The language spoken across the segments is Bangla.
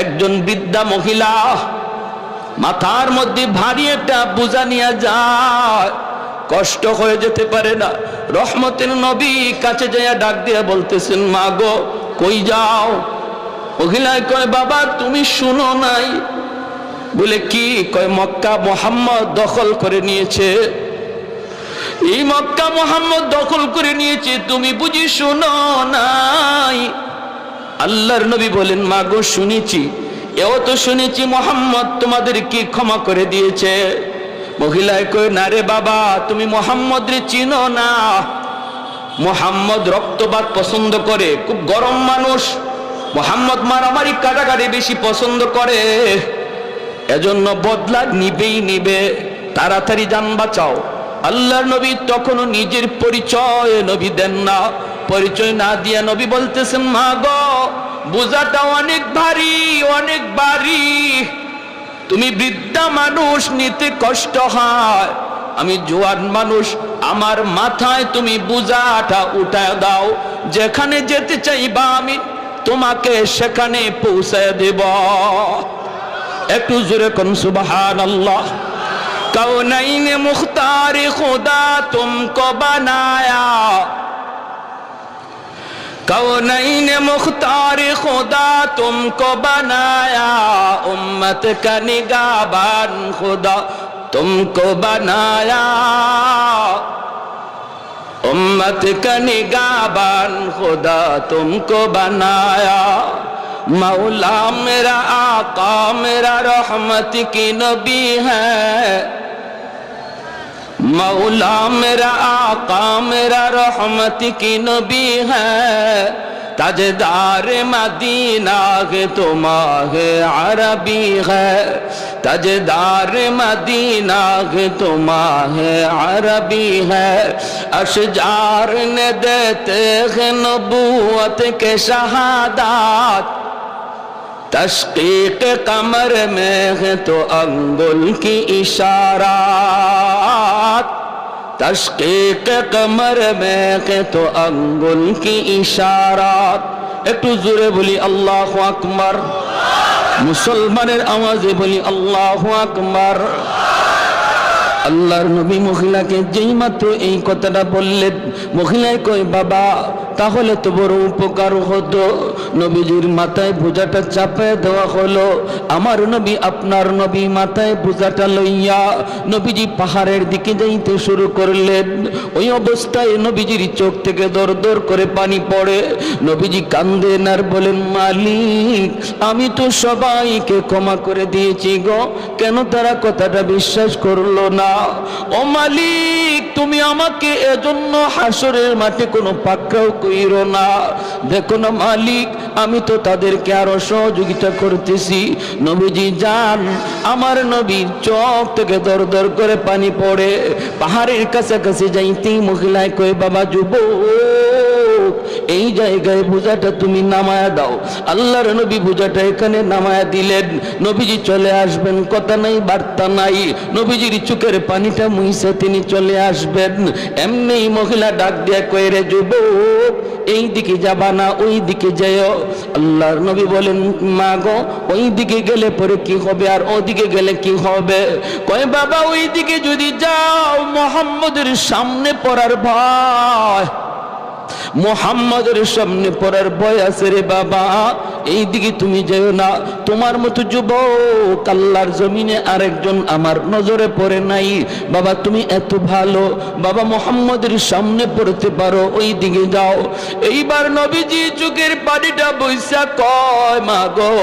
একজন বৃদ্ধা মহিলা মাথার মধ্যে ভারী একটা বোঝা নিয়ে যায়, কষ্ট হয়ে যেতে পারে না। রহমতের নবী কাছে যাইয়া ডাক দিয়া বলতেছেন, মা গো কই যাও? মহিলায় কয়, বাবা তুমি শুনো নাই? বলে কি? কয় মক্কা মুহাম্মদ দখল করে নিয়েছে, এই মক্কা মুহাম্মদ দখল করে নিয়েছে, তুমি বুঝি শুনো নাই? আল্লাহর নবী বলেন, মা গো শুনেছি, এও তো শুনেছি মুহাম্মদ তোমাদের কি ক্ষমা করে দিয়েছে। মহিলায় কয়, না রে বাবা, তুমি মুহাম্মদ রে চিনো না। মুহাম্মদ রক্তপাত পছন্দ করে, খুব গরম মানুষ। মুহাম্মদ মারামারি কাটাকাটি বেশি পছন্দ করে, এজন্য বদলা নিবেই নিবে, তাড়াতাড়ি জান বাঁচাও। আল্লাহর নবী তখনও নিজের পরিচয় নবী দেন না। পরিচয় না দিয়া নবী বলতেছেন, মা গো বোঝাটা অনেক ভারী, অনেক ভারী, তুমি বৃদ্ধা মানুষ, নিতে কষ্ট হয়, আমি জোয়ান মানুষ, আমার মাথায় তুমি বোঝাটা উঠায় দাও, যেখানে যেতে চাইবা আমি তোমাকে সেখানে পৌঁছায় দেব। একটু জোরে কোন সুবহানাল্লাহ। कौनैन मुख्तार खुदा तुमको बनाया, कौनैन मुख्तार खुदा तुमको बनाया, उम्मत का निगाहबान खुदा तुमको बनाया, उम्मत का निगाहबान खुदा तुमको बनाया। मौला मेरा आका मेरा रहमत की नबी है, मौला मेरा आका मेरा रहमत की नबी है, ताजदार मदीना है तो माह अरबी है, ताजदार मदीना है तो माह अरबी है, अशजार ने देते हैं नबूवत के शहादात, तशकीक कमर में है तो अंगुल की इशारात, तशकीक कमर में है तो अंगुल की इशारात। একটু জোরে বলি আল্লাহু আকবার, মুসলমানের আওয়াজে বলি আল্লাহু আকবার। আল্লাহর নবী মহিলাকে যেই মাত্র এই কথাটা বললেন, মহিলায় কই, বাবা তাহলে তো বড় উপকার হতো। নবীজির মাথায় বোঝাটা চাপায় দেওয়া হলো। আমার নবী আপনার নবী মাথায় বোঝাটা লইয়া নবীজি পাহাড়ের দিকে যাইতে শুরু করলেন। ওই অবস্থায় নবীজির চোখ থেকে দর দর করে পানি পড়ে। নবীজি কান্দেন আর বলেন, মালিক আমি তো সবাইকে ক্ষমা করে দিয়েছি গো, কেন তারা কথাটা বিশ্বাস করলো না? ও মালিক তুমি আমাকে এজন্য হাসরের মাঠে কোনো পাকড়াও কইরো না। দেখো না মালিক, আমি তো তাদেরকে আরো সহযোগিতা করতেছি। নবীজি যান, আমার নবীর চোখ থেকে দর দর করে পানি পড়ে। পাহাড়ের কাছাকাছি যাইতেই মহিলায় কই, বাবা যুবক এই জায়গায় বোঝাটা তুমি নামায়া দাও। আল্লাহর নবী বোঝাটা এখানে নামায়া দিলেন। নবীজি চলে আসবেন, কথা নাই বার্তা নাই, নবীজির চোখের পানিটা মুইছে তিনি চলে আসবেন। এমনি মহিলা ডাক দিয়া কয়, রে যুবক এই দিকে যাবা না, ওই দিকে যাও। আল্লাহর নবী বলেন, মা গো ওই দিকে গেলে পরে কি হবে, আর ওদিকে গেলে কি হবে? কয়, বাবা ওই দিকে যদি যাও মুহাম্মদের সামনে পড়ার ভয়, মুহাম্মদের সামনে পড়ার ভয় আছে রে বাবা, এই দিকে তুমি যেও না। তোমার মতো যুবক আল্লাহর জমিনে আরেকজন আমার নজরে পড়ে নাই। বাবা তুমি এত ভালো, বাবা মুহাম্মদের সামনে পড়তে পারো, ওই দিকে যাও। এইবার নবীজি চোখের পানিটা বইসা কয়, মা গো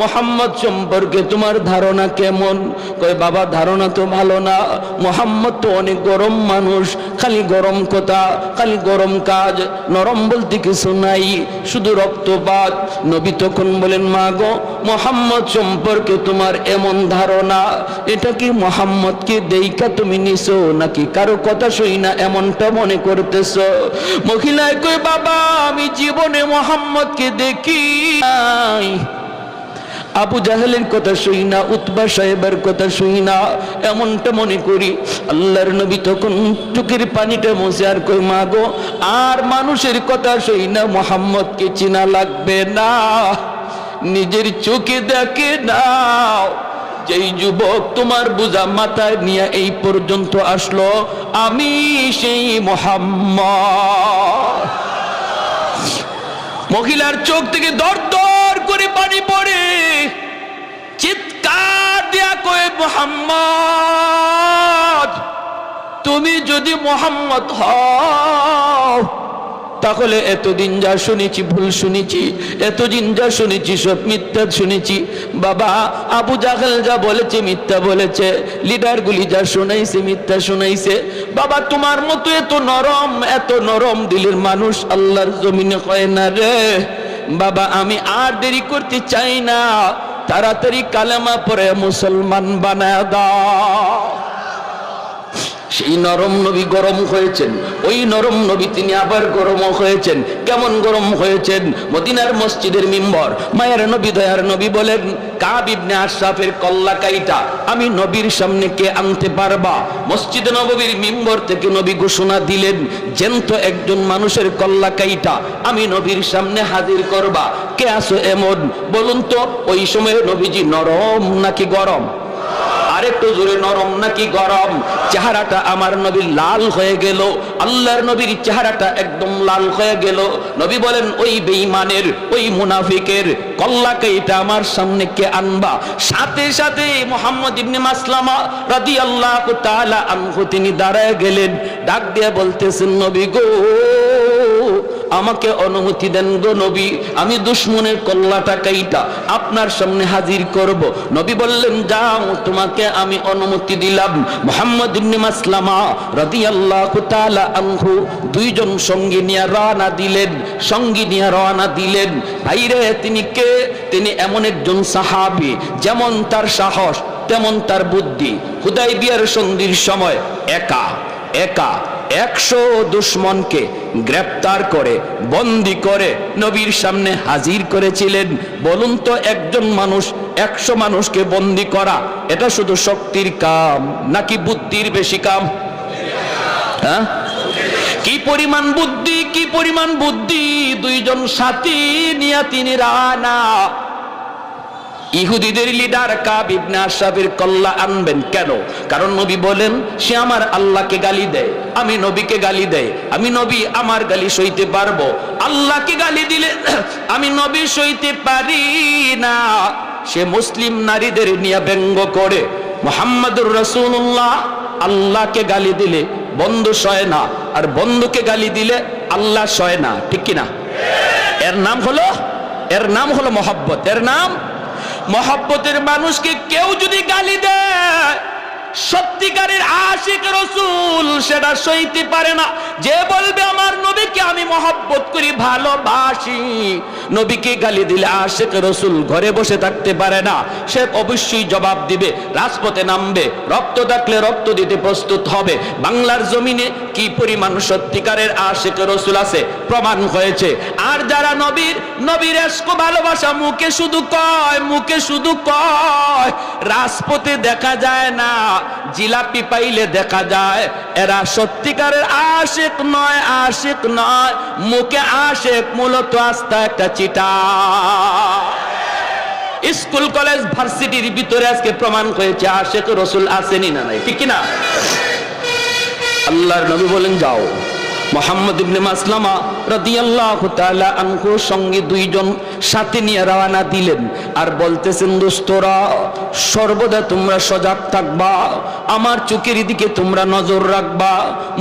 মুহাম্মদ সম্পর্কে তোমার ধারণা কেমন? কয়, বাবা ধারণা তো ভালো না, মুহাম্মদ তো অনেক গরম মানুষ, খালি গরম কথা, খালি গরম কাজ, নরম বলতে কিছু নাই, শুধু রক্তপাত। নবী তখন বলেন, মা গো মুহাম্মদ সম্পর্কে তোমার এমন ধারণা, এটা কি মুহাম্মদকে দেইকা তুমি নিছো নাকি কারো কথা শুই না এমনটা মনে করতেছো? মহিলায় কই, বাবা আমি জীবনে মুহাম্মদকে দেখি নাই, আবু জাহেলের কথা শুই না, উতবা সাহেবের কথা শুই না, এমনটা মনে করি। আল্লাহর নবী তখন চোখের পানিটা মুছে আর কই, মা গো আর মানুষের কথা শুই না, মুহাম্মদকে চিনা লাগবে না। নিজের চোখে দেখে নাও। যেই যুবক তোমার বোঝা মাথায় নিয়ে এই পর্যন্ত আসলো, আমি সেই মুহাম্মদ। মহিলার চোখ থেকে দর দর করে পানি পড়ে, চিৎকার দেয়া কয়ে, মুহাম্মদ, তুমি যদি মুহাম্মদ হও তাহলে এতদিন যা শুনেছি ভুল শুনেছি, এতদিন যা শুনেছি সব মিথ্যা শুনেছি। বাবা, আবু জাহেল যা বলেছে মিথ্যা বলেছে, লিডারগুলি যা শোনাইছে মিথ্যা শোনাইছে। বাবা, তোমার মতো এত নরম দিলের মানুষ আল্লাহর জমিনে হয় না রে। বাবা, আমি আর দেরি করতে চাই না, তাড়াতাড়ি কালেমা পড়ে মুসলমান বানায় দাও। সেই নরম নবী গরম হয়েছেন, ওই নরম নবী তিনি আবার গরম হয়েছেন। কেমন গরম হয়েছেন? মদিনার মসজিদের মিম্বর, মায়ের নবী দয়ার নবী বলেন, কাব ইবনে আশরাফের কল্লা কাইটা আমি নবীর সামনে কে আনতে পারবা? মসজিদে নববীর মিম্বর থেকে নবী ঘোষণা দিলেন, জ্যান্ত একজন মানুষের কল্লা কাইটা আমি নবীর সামনে হাজির করবা। কে আসো এমন? বলুন তো, ওই সময় নবীজি নরম নাকি গরম? আরেকটু জোরে, নরম নাকি গরম? চেহারাটা আমার নবীর লাল হয়ে গেল, আল্লাহর নবীর চেহারাটা একদম লাল হয়ে গেল। নবী বলেন, ওই বেঈমানের, ওই মুনাফিকের কল্লাকে এটা আমার সামনে কে আনবা? সাথে সাথে মুহাম্মদ ইবনে মাসলামা রাদিয়াল্লাহু তাআলা আনহু তিনি দাঁড়ায় গেলেন, ডাক দিয়ে বলতেছেন, নবী গো, আমাকে অনুমতি দেন গো নবী, আমি দুশমনের কল্লাটা কাইটা আপনার সামনে হাজির করব। নবী বললেন, যাও, তোমাকে আমি অনুমতি দিলাম। মুহাম্মদ ইবনে মাসলামা রাদিয়াল্লাহু তাআলা আনহু দুইজন সঙ্গী নিয়ে রওনা দিলেন। ভাইরে, তিনি কে? তিনি এমন একজন সাহাবী, যেমন তার সাহস তেমন তার বুদ্ধি। হুদায়বিয়ার সন্ধির সময় একা 100 দুশমনকে গ্রেপ্তার করে বন্দী করে নবীর সামনে হাজির করেছিলেন। বলুন তো, একজন মানুষ 100 মানুষকে বন্দী করা, এটা শুধু শক্তির কাম নাকি বুদ্ধির বেশি কাম? হ্যাঁ, কি পরিমাণ বুদ্ধি, কি পরিমাণ বুদ্ধি! দুইজন সাথী নিয়ে তিনি রানা। ইহুদিদের লিডার কাব ইবনে আশরাফের কল্লা আনবেন কেন? কারণ নবী বলেন, সে আমার আল্লাহকে গালি দেয়, আমি নবীকে গালি দেয়, আমি নবী আমার গালি সইতে পারবো, আল্লাহকে গালি দিলে আমি নবী সইতে পারি না। সে মুসলিম নারীদের নিয়ে ব্যঙ্গ করে, মুহাম্মাদুর রাসূলুল্লাহ আল্লাহকে গালি দিলে বন্ধু সয় না, আর বন্ধুকে গালি দিলে আল্লাহ সয় না, ঠিক কিনা? এর নাম হলো মহব্বত। এর নাম মহব্বতের মানুষকে কেউ যদি গালি দেয়, সত্যিকারের আশিক রাসূল সেটা সইতে পারে না। যে বলবে আমার নবীকে আমি মহব্বত করি, ভালোবাসি, নবীকে গালি দিলে আশিক রাসূল ঘরে বসে থাকতে পারে না, সে অবশ্যই জবাব দিবে, রাজপথে নামবে, রক্ত থাকলে রক্ত দিতে প্রস্তুত হবে। বাংলার জমিনে কি পরিমাণ সত্যিকারের আশিক রাসূল আছে প্রমাণ হয়েছে। আর যারা নবীর ইশক ভালোবাসা মুখে শুধু কয়, রাজপথে দেখা যায় না, জিলাপি পাইলে দেখা যায়, এরা সত্যিকারের আশিক নয়, মুখে আশিক, মূলত আস্থা একটা চিটা। স্কুল কলেজ ভার্সিটির ভিতরে আজকে প্রমাণ হয়েছে আশিক রাসূল আসেনি না নাই, ঠিক কিনা? আল্লাহর নবী বলেন, যাও। মুহাম্মদ ইবনে মাসলামা রাদিয়াল্লাহু তাআলা আনহু সঙ্গে দুইজন সাথে নিয়ে রওনা দিলেন, আর বলতেছেন, দোস্তরা, সর্বদা তোমরা সজাগ থাকবা, আমার চোখের দিকে তোমরা নজর রাখবা,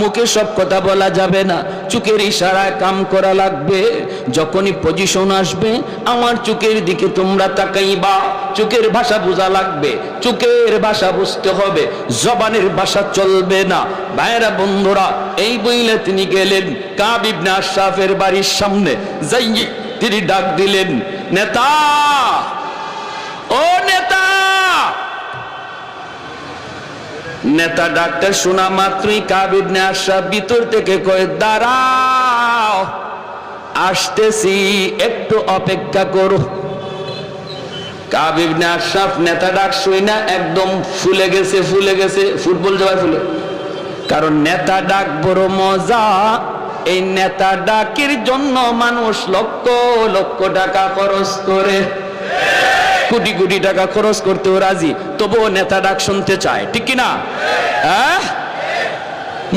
মুখে সব কথা বলা যাবে না, চোখের ইশারায় কাম করা লাগবে। যখনই পজিশন আসবে আমার চোখের দিকে তোমরা তাকাইবা, চোখের ভাষা বোঝা লাগবে, চোখের ভাষা বুঝতে হবে, জবানের ভাষা চলবে না। ভাইরা বন্ধুরা, এই বইলে তিনি গেলেন কাব ইবনে আশরাফের বাড়ির সামনে, যাই তিনি ডাক দিলেন, নেতা, ও নেতা। নেতা ডাকটা শোনা মাত্রই কাব ইবনে আশরাফ ভিতর থেকে কয়, দাঁড়াও, আসতেছি, একটু অপেক্ষা করো। কাব ইবনে আশরাফ নেতা ডাক শুই না একদম ফুলে গেছে, ফুটবল জবাই ফুলে। কারণ নেতা ডাক বড় মজা, এই নেতা ডাকের জন্য মানুষ লক্ষ লক্ষ টাকা খরচ করে। কোটি কোটি টাকা খরচ করতেও রাজি, তবুও নেতা ডাক শুনতে চায়, ঠিক কিনা? হ্যাঁ,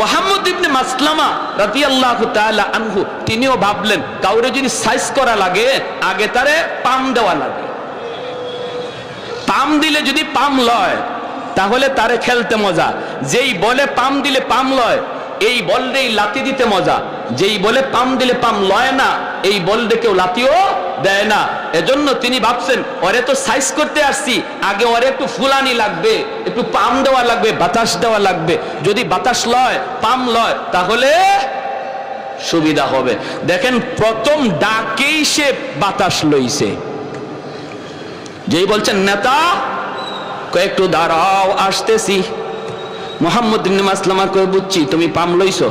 মুহাম্মদ ইবনে মাসলামা রাদিয়াল্লাহু তাআলা আনহু তিনিও ভাবলেন কাউরে যদি সাইজ করা লাগে আগে তারে পাম দেওয়া লাগে, পাম দিলে যদি পাম লয় তাহলে তারে খেলতে মজা, যেই বলে পাম দিলে পাম লয় এই বলটাই লাথি দিতে মজা, যেই বলে পাম দিলে পাম লয় না এই বলতে কেউ লাথিও দেয় না। এজন্য তিনি ভাবছেন ওরে তো সাইজ করতে আসছি, আগে ওরে একটু ফুলানি লাগবে, একটু পাম দেওয়া লাগবে, বাতাস দেওয়া লাগবে, যদি বাতাস লয় পাম লয় তাহলে সুবিধা হবে। দেখেন প্রথম ডাকেই সে বাতাস লইছে, যেই বলছেন নেতা কয়েকটু দাঁড়াও আসতেছি, মুহাম্মদ ইবনে মাসলামা কয় বুঝছি তুমি পাম লইছো।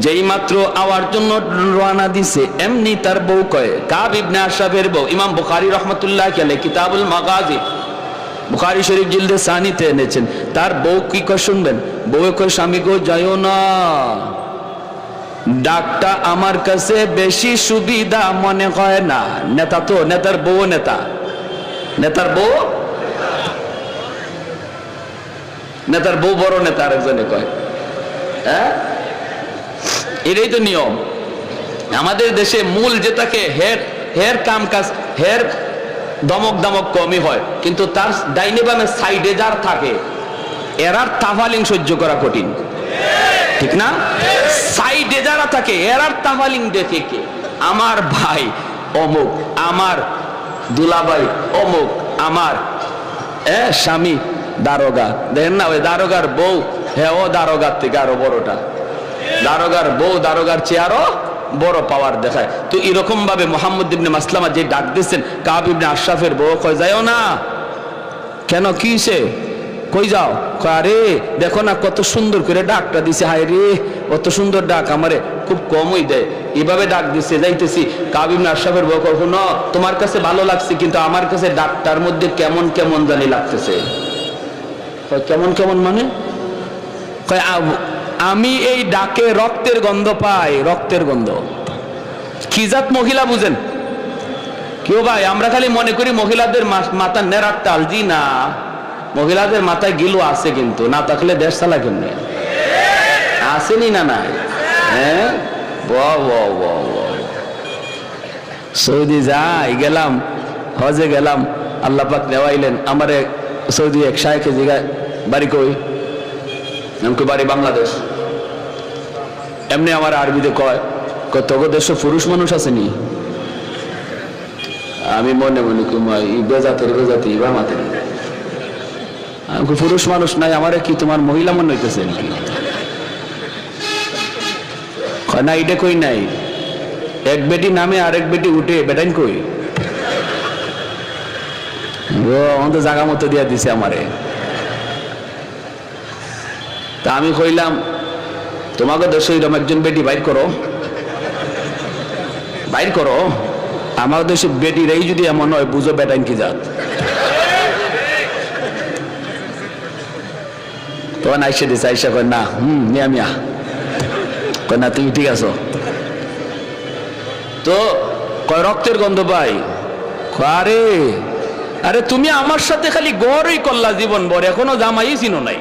যেই মাত্র আওয়ার জন্য রওনা দিছে এমনি তার বউ কয়, কাব ইবনে আশরাফের বউ, ইমাম বুখারী রাহমাতুল্লাহ আলাইহি কিতাবুল মাগাজি বুখারী শরীফ জিলদে সানিতে এনেছেন, তার বউ কি কয় শুনবেন, বউ কয় স্বামী গো যাইও না, ডাকটা আমার কাছে বেশি সুবিধা মনে হয় না। নেতা তো, নেতার বউ নেতা, নেতার বউ, নেতার বউ বড় নেতা আরেকজনে কয়। হ্যাঁ, এটাই তো নিয়ম আমাদের দেশে। মূল যেটাকে হের হের কাম কাজ, হের দমক দমক কমই হয়, কিন্তু তার ডাইনে বামে সাইডে যার থাকে এরার তাফালিং সহ্য করা কঠিন, ঠিক না? সাইডে যারা থাকে এরার তাফালিং দেখে কে, আমার ভাই অমুক, আমার দুলাভাই অমুক, আমার স্বামী দারোগা, দেখেন না ওই দারোগার বউ, হ্যাঁ ও দারোগার থেকে আরো বড়টা, দারোগার বউ দারোগার চেয়ে আরো বড় পাওয়ার দেখায়। তো এরকম ভাবে মুহাম্মদ ইবনে মাসলামা যে ডাক দিচ্ছেন, কাব ইবনে আশরাফের বউ কয় যাও না, কেন কিসে, কই যাও, আরে দেখো না কত সুন্দর করে ডাকটা দিছে, হায় রে কত সুন্দর ডাক, আমারে খুব কমই দেয়, এভাবে ডাক দিছে, যাইতেছি। কাব ইবনে আশরাফের বউ কয় শোনো তোমার কাছে ভালো লাগছে কিন্তু আমার কাছে ডাকটার মধ্যে কেমন কেমন জানি লাগতেছে। কেমন কেমন মানে, আমি এই ডাকে রক্তের গন্ধ পাই, রক্তের গন্ধ। কি জাত মহিলা বুঝেন কেউ ভাই? আমরা খালি মনে করি মহিলাদের মাথা নেড়ার তাল, জি না, মহিলাদের মাথায় গিলু আছে, কিন্তু না থাকলে দেশ চালা কেমনে, আসেনি না নাই? হ্যাঁ, সৌদি যাই গেলাম, হজে গেলাম, আল্লাহ পাক নেওয়াইলেন আমারে সৌদি এক শায়েখে জিগায় বাড়ি কই, বাড়ি বাংলাদেশ। এমনি আমার আরবিতে কয় তোকে দেশে পুরুষ মানুষ আসেনি? আমি মনে মনে বেজাতের বেজাতি বা মাতে পুরুষ মানুষ নাই, আমারে কি তোমার মহিলা মনে হইতেছে নাকি? না এটা কই নাই, এক বেটি নামে আরেক বেটি উঠে, বেটাইন কই? ও আমাদের জায়গা মতো দিয়া দিছে আমারে। তা আমি কইলাম তোমাকে দেশে এরকম একজন বেটি বাইর করো, বাইর করো, আমার দেশে বেটিরাই যদি এমন হয় বুঝো বেটাইন কি জাত। তখন আইসে দিছে, আইসা কয় না নিয়ামিয়া, কয় না তুমি ঠিক আছো তো, কয় রক্তের গন্ধ পাই। আরে আরে তুমি আমার সাথে খালি গড়ই করলা জীবন ভর, এখনো জামাই চিনো নাই।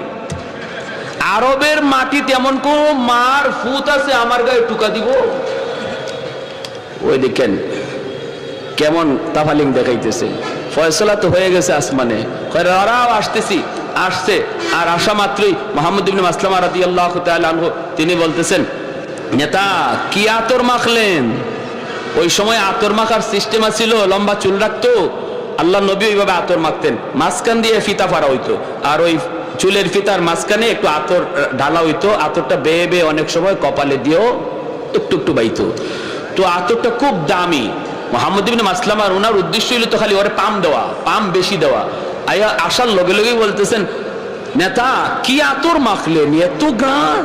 আরবের মাটিতে এমন কোন মার ফুত আছে আমার গায়ে টুকা দিব? ওই দেখেন কেমন তাফালিং দেখাইতেছে। ফয়সালা তো হয়ে গেছে আসমানে, আসতেছি, আসছে। আর আসা মাত্রই মুহাম্মদ ইবনে মাসলামা রাদিয়াল্লাহু তাআলা আনহু তিনি বলতেছেন, নেতা কি আতর মাখলেন? ওই সময় আতর মাখার সিস্টেম ছিল, লম্বা চুল রাখতো, আল্লাহ নবী ওইভাবে আতর মাখতেন, মাঝখান দিয়ে ফিতা ফাড়া হইতো, আর ওই চুলের ফিতার মাঝখানে একটু আতর ঢালা হইতো, আতরটা বেয়ে বেয়ে অনেক সময় কপালে দিয়েও একটু একটু বাইতো। তো আতরটা খুব দামি। মুহাম্মদ ইবনে মাসলামার ওনার উদ্দেশ্য হইল তো খালি ওরে পাম দেওয়া, পাম বেশি দেওয়া। আয়া আসার লগে লগেই বলতেছেন, নেতা কি আতর মাখলেন, এত গান?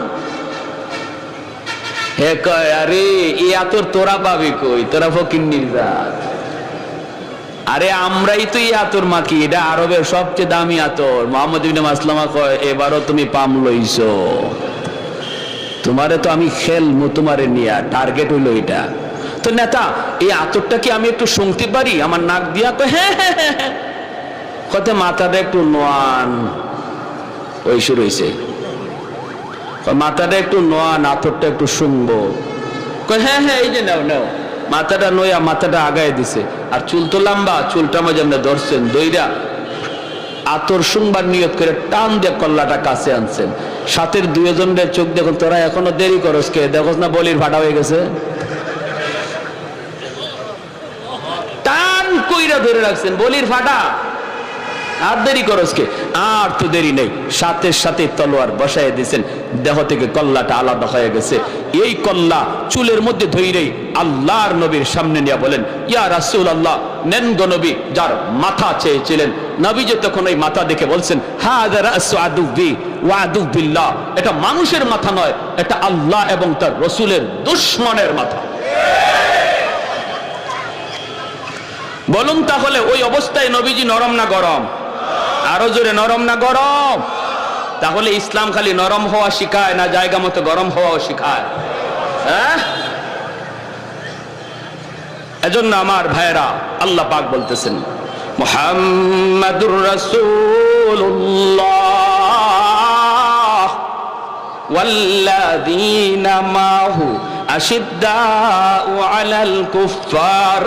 হে কয় আরে এই আতর তোরা পাবি কই, তোরা ফকিন্নির জাত। আরে আমরাই তো এই আতর মাখি, এটা আরবের সবচেয়ে দামি আতর। মুহাম্মদ ইবনে মাসলামা কয় এবারও তুমি পাম লইছো, তোমারে তো আমি খেলমু, তোমারে নিয়া টার্গেট হইলো এটা। তো নেতা এই আতরটা কি আমি একটু শুনতে পারি আমার নাক দিয়া? তো হ্যাঁ হ্যাঁ হ্যাঁ হ্যাঁ। কত মাথাটা একটু নোয়ান, ওই শুরু হয়েছে, মাথাটা একটু নোয়ান, আতরটা একটু শুনবো। হ্যাঁ হ্যাঁ এই যে নাও নাও। মাথাটা নয়া মাথাটা আগায় দিছে, আর চুল তো লম্বা, চুলটা মাঝে আপনি ধরছেন দইরা আতর শুনবার নিয়ত করে টান দিয়ে কল্লাটা কাছে আনছেন। সাথের দুজনের চোখ দেখুন, তোরা এখনো দেরি করস কে? দেখোস না বলির ফাটা হয়ে গেছে? টান কইরা ধরে রাখছেন, বলির ফাটা, আর দেরি করস কে? আর তো দেরি নেই, সাথে সাথে তলোয়ার বসায় দিয়েছেন, দেহ থেকে কল্লাটা আলাদা হয়ে গেছে। এই কল্লা চুলের মধ্যে ধইরেই আল্লাহর নবীর সামনে নিয়ে বলেন, ইয়া রাসূলুল্লাহ, নেন গো নবী। যার মাথা চেয়েছিলেন, নবী যে তখন ওই মাথা দেখে বলছেন, হাযা রাসু আদুবি ওয়া আদু বিল্লাহ, এটা মানুষের মাথা নয়, এটা আল্লাহ এবং তার রাসূলের দুশমনের মাথা। বলুন তাহলে ওই অবস্থায় নবীজি নরম না গরম? আরো জোরে, নরম না গরম? তাহলে ইসলাম খালি নরম হওয়া শিখায় না জায়গা মতো গরম হওয়াও শিখায়? হ্যাঁ, এজন্য আমার ভাইরা আল্লাহ পাক বলতেছেন, মুহাম্মাদুর রাসূলুল্লাহ ওয়াল্লাযীনা মাহু আশিদ্দাউ আলাল কুফফার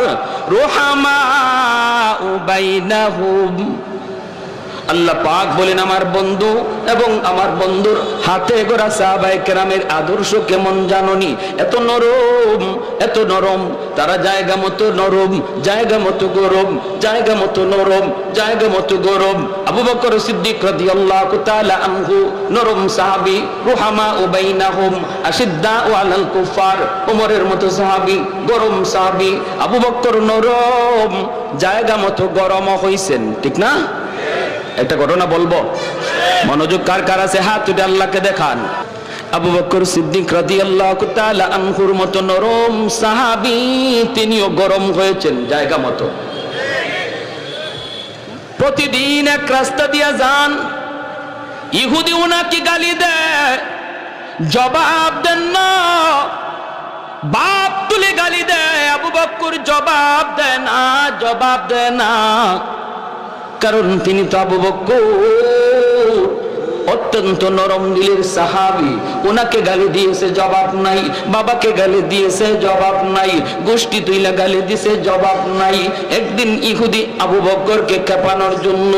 রুহামাউ বাইনাহুম। আল্লাহ পাক বলেন, আমার বন্ধু এবং আমার বন্ধুর হাতে গড়া সাহাবায়ে কেরামের আদর্শ কেমন জাননি? এত নরম, এত নরম, তারা জায়গা মতো নরম, জায়গা মতো গরম, জায়গা মতো নরম, জায়গা মতো গরম। আবু বকর সিদ্দিক রাদিয়াল্লাহু তাআলা আনহু নরম সাহাবী, রুহামাউ বাইনাহুম আশিদ্দাউ আলাল কুফার। ওমরের মতো সাহাবী, গরম সাহাবী। আবু বকর নরম, জায়গা মতো গরম হইছেন, ঠিক না? একটা ঘটনা বলবো, মনোযোগ কার কার আছে হাত উঠে আল্লাহকে দেখান। আবু বকর সিদ্দিক রাদিয়াল্লাহু তাআলা আনহুর মতো নরম সাহাবী, তিনিও গরম হয়েছেন জায়গা মতো। প্রতিদিন এক রাস্তা দিয়া যান, ইহুদি উনাকে গালি দেয়, জবাব দেন না, বাপ তুলে গালি দেয়। আবু বকর জবাব দেয় না, জবাব দেয় না, কারণ তিনি তো আবু বকর অত্যন্ত নরম দিলের সাহাবী। ওনাকে গালি দিয়েছে, জবাব নাই। বাবাকে গালি দিয়েছে, জবাব নাই। গোষ্ঠী তুইলা গালি দিয়েছে, জবাব নাই। একদিন ইহুদি আবু বকরকে খেপানোর জন্য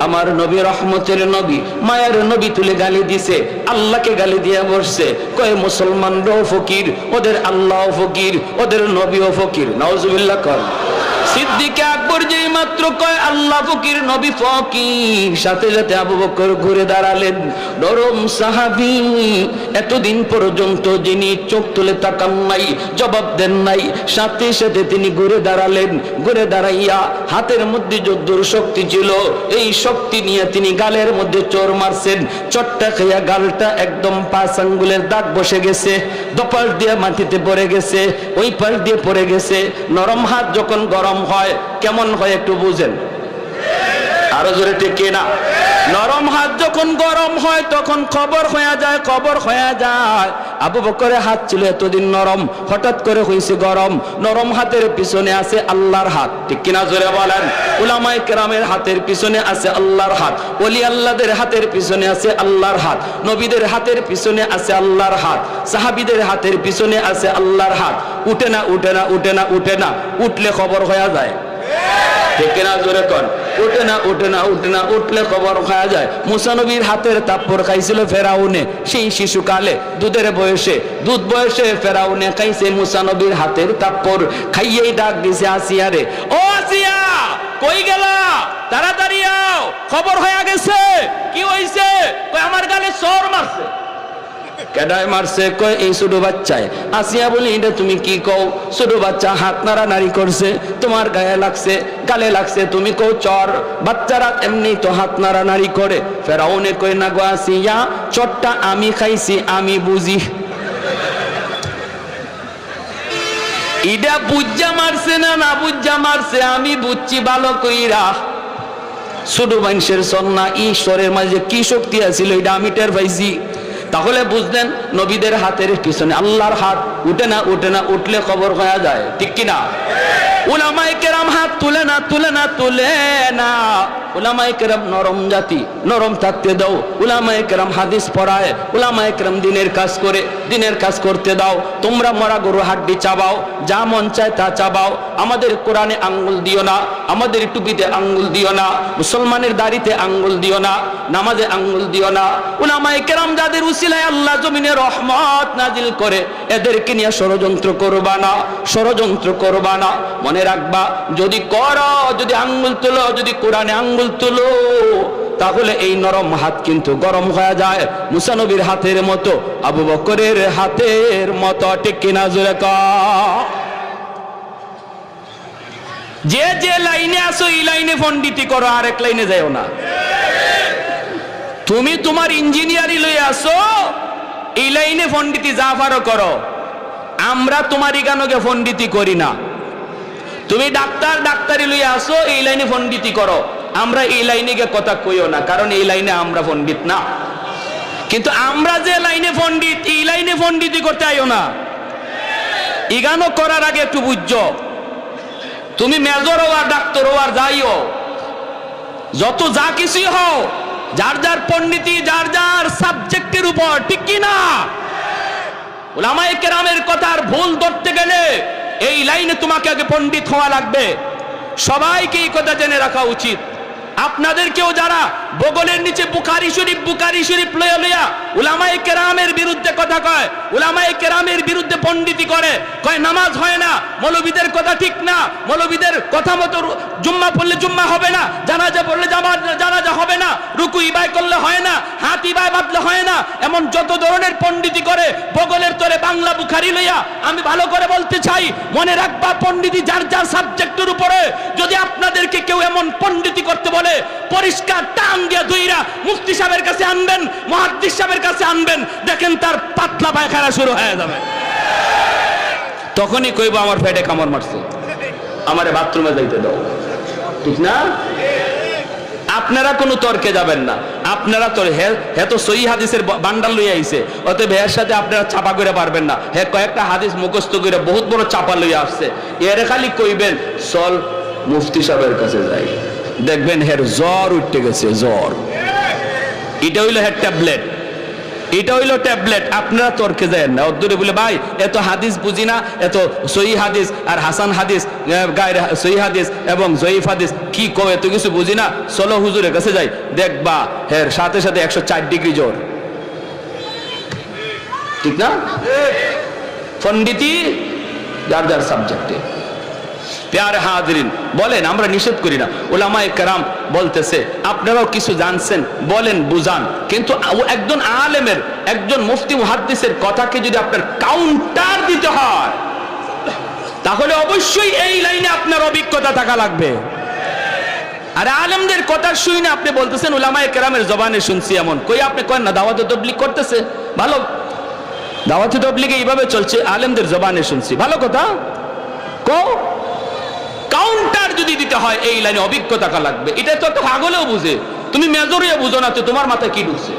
আমার নবী, রহমতের নবী, মায়ের নবী তুলে গালি দিছে, আল্লাহকে গালি দিয়ে বসছে। কয় মুসলমানরাও ফকির, ওদের আল্লাহও ফকির, ওদের নবীও ফকির। নাউজুবিল্লাহ কর। সিদ্দিক আকবর যেই মাত্র কয় আল্লাহ ফকির, নবী ফকির, সাথে সাথে আবু বকর ঘুরে দাঁড়ালেন। নরম সাহাবী, এতদিন পর্যন্ত যিনি চোখ তুলে তাকান নাই, জবাব দেন নাই, সাথে সাথে তিনি ঘুরে দাঁড়ালেন। ঘুরে দাঁড়াইয়া হাতের মধ্যে যদ্দুর শক্তি ছিল, এই শক্তি নিয়ে তিনি গালের মধ্যে চোর মারছেন। চট্টা খাইয়া গালটা একদম 5 আঙ্গুলের দাগ বসে গেছে, দপাল দিয়ে মাটিতে পড়ে গেছে, ওই পাশ দিয়ে পড়ে গেছে। নরম হাত যখন গরম হয় কেমন হয় একটু বুঝেন? আরো জোরে ঠিক না? নরম হাত যখন গরম হয় তখন খবর হয়ে যায়, খবর হয়ে যায়। আবু বকরের হাত ছিল এতদিন নরম, হঠাৎ করে হয়েছে গরম। নরম হাতের পিছনে আছে আল্লাহর হাত, ঠিক কিনা জোরে বলেন? উলামায়ে কেরামের হাতের পিছনে আছে আল্লাহর হাত, ওলি আল্লাহদের হাতের পিছনে আছে আল্লাহর হাত, নবীদের হাতের পিছনে আছে আল্লাহর হাত, সাহাবীদের হাতের পিছনে আছে আল্লাহর হাত। উঠে না, উঠে না, উঠে না, উঠে না, উঠলে খবর হয়ে যায়, ঠিক কিনা জোরে কর? উঠে না, উঠে না, উঠে না, উঠলে খবর খাওয়া যায়। মুসা নবীর হাতের তাপ্পর খাইছিল ফেরাউনে, সেই শিশুকালে দুধের বয়সে, দুধ বয়সে ফেরাউনে খাইছে মুসা নবীর হাতের তাপ্পর। খাইয়েই ডাক দিছে আসিয়া রে, ও আসিয়া কই গেলা, তাড়াতাড়ি আও, খবর হয়ে গেছে। কি হইছে? কই আমার গালে চোর মারছে। কেডায় মারছে? কয় এই ছোট বাচ্চায়। আসিয়া বলি, এটা তুমি কি কও? ছোট বাচ্চা হাত নাড়ানাড়ি করছে, তোমার গায়ে লাগছে, গালে লাগছে, তুমি কও চর। বাচ্চারা এমনি তো হাত নাড়ানাড়ি করে। ফেরাউনে কই না গো আসিয়া, চরটা আমি খাইছি, আমি বুঝি। ইডা বুঝা মারছে না না বুঝা মারছে আমি বুঝছি ভালো কইরা। ছোট মানুষের সন্না, ঈশ্বরের মাঝে কি শক্তি আছিল এটা আমি টের পাইছি। তাহলে বুঝলেন নবীদের হাতের পিছনে আল্লাহর হাত উঠে না, উঠে না, উঠলে খবর হয়ে যায়, ঠিক কিনা? উলামায়ে কেরাম হাত তুলে না, তুলে না, তুলে না। উলামায়ে কেরাম নরম জাতি, নরম থাকতে দাও। উলামায়ে কেরাম হাদিস পড়ায়, উলামায়ে কেরাম দিনের কাজ করে, দিনের কাজ করতে দাও। তোমরা মরা গরু হাড্ডি চাবাও, যা মন চায় তা চাবাও। আমাদের কোরআনে আঙ্গুল দিও না, আমাদের টুপিতে আঙ্গুল দিও না, মুসলমানের দাড়িতে আঙ্গুল দিও না, নামাজে আঙ্গুল দিও না। উলামায়ে কেরাম যাদের উসিলায় আল্লাহ জমিনে রহমত নাজিল করে, এদেরকে নিয়ে ষড়যন্ত্র করবা না, ষড়যন্ত্র করবা না। মনে রাখবা, যদি করো, যদি আঙ্গুল তুলো, যদি কোরআনে আঙ্গুল তুলো, তাহলে এই নরম হাত কিন্তু গরম হয়ে যায়, মুসা নবীর হাতের মতো, আবু বকরের হাতের মতো, ঠিক কিনা জোরে কও? যে যে লাইনে আসো এই লাইনে পণ্ডিতি করো, আরেক লাইনে যাও না। তুমি তোমার ইঞ্জিনিয়ারি লইয়া আসো, এই লাইনে পণ্ডিতি যা পারো করো। আমরা তোমার ইগানোকে পণ্ডিতি করি না। তুমি ডাক্তার, ডাক্তারি লইয়া আসো, এই লাইনে পণ্ডিতি করো। আমরা এই লাইনে গিয়ে কথা কইও না, কারণ এই লাইনে আমরা পণ্ডিত না। কিন্তু আমরা যে লাইনে পণ্ডিত, এই লাইনে পণ্ডিতি করতে আইও না। ইগানো করার আগে একটু বুঝছো, তুমি মেজর হও আর ডাক্তার হও আর যাইও, যত যা কিছুই হও, যার যার পণ্ডিতি যার যার সাবজেক্টের উপর, ঠিক কি না? উলামায়ে কেরামের কথার ভুল ধরতে গেলে এই লাইনে তোমাকে আগে পণ্ডিত হওয়া লাগবে। সবাইকে এই কথা জেনে রাখা উচিত। আপনাদেরকেও যারা বগলের নিচে বুখারী শরীফ লইয়া লইয়া উলামায়ে কেরামের বিরুদ্ধে কথা কয়, উলামায়ে কেরামের বিরুদ্ধে পণ্ডিতি করে, কয় নামাজ হয় না, মৌলবীদের কথা ঠিক না, মৌলবীদের কথা মতো জুম্মা পড়লে জুম্মা হবে না, জানাজা পড়লে জানাজা হবে না, রুকু ইবাই করলে হয় না, হাত ইবাই বাঁধলে হয় না, এমন যত ধরনের পণ্ডিতি করে বগলের তরে বাংলা বুখারী লইয়া। আমি ভালো করে বলতে চাই, মনে রাখবা, পণ্ডিতি যার যার সাবজেক্টের উপরে। যদি আপনাদেরকে কেউ এমন পণ্ডিতি করতে বলে, পরিষ্কার টান দিয়ে ধুইরা মুফতি সাহেবের কাছে আনবেন, মুহাদ্দিস সাহেবের কাছে আনবেন, দেখেন তার পাতলা পায়খানা শুরু হয়ে যাবে। তখনই কইব আমার পেটে কামড় মারছে, আমারে বাথরুমে যাইতে দাও, ঠিক না? আপনারা কোনো তর্কে যাবেন না। আপনারা তো তো সহি হাদিসের বান্ডাল লইয়া আইছে, অতএব এর সাথে আপনারা চাপা করে পারবেন না। হ্যাঁ, কয়েকটা হাদিস মুখস্থ করে বহুত বড় চাপা লইয়া আসছে, এর খালি কইবেন চল মুফতি সাহেবের কাছে যাই, দেখবেন হের জ্বর উঠতে গেছে, জ্বর। এটা হইলো হের ট্যাবলেট, এটা হইলো ট্যাবলেট। আপনারা তর্কে যায় না, অদ্দূরে বলে ভাই এত হাদিস বুঝি না, এত সহি হাদিস আর হাসান হাদিস, গায়ের সহি হাদিস এবং জয়ীফ হাদিস কি কয়, এত কিছু বুঝি না, চলো হুজুরের কাছে যাই, দেখবা হের সাথে সাথে 104 ডিগ্রি জ্বর, ঠিক না? পণ্ডিতি যার যার সাবজেক্টে। প্যারে হাজরিন, বলেন, আমরা নিষেধ করি না। উলামায়ে কেরাম বলতেছে আপনারাও কিছু জানছেন, বলেন, বুঝান, কিন্তু একজন আলেমের, একজন মুফতি মুহাদ্দিসের কথাকে যদি আপনার কাউন্টার দিতে হয়, তাহলে অবশ্যই এই লাইনে আপনার অভিজ্ঞতা থাকা লাগবে। আর আলেমদের কথা শুই না আপনি বলতেছেন উলামায়ে কেরামের জবানে শুনছি, এমন কই আপনি কয়েন না দাওয়াতে তাবলীগ করতেছে, ভালো, দাওয়াতে তাবলীগে এইভাবে চলছে, আলেমদের জবানে শুনছি, ভালো কথা। কাউন্টার যদি দিতে হয় এই লাইনে অভিজ্ঞতা থাকা লাগবে। এটা তো একটা পাগলেও বুঝে, তুমি মেজরিয়া বুঝো না তো তোমার মাথায় কি ঢুকছে,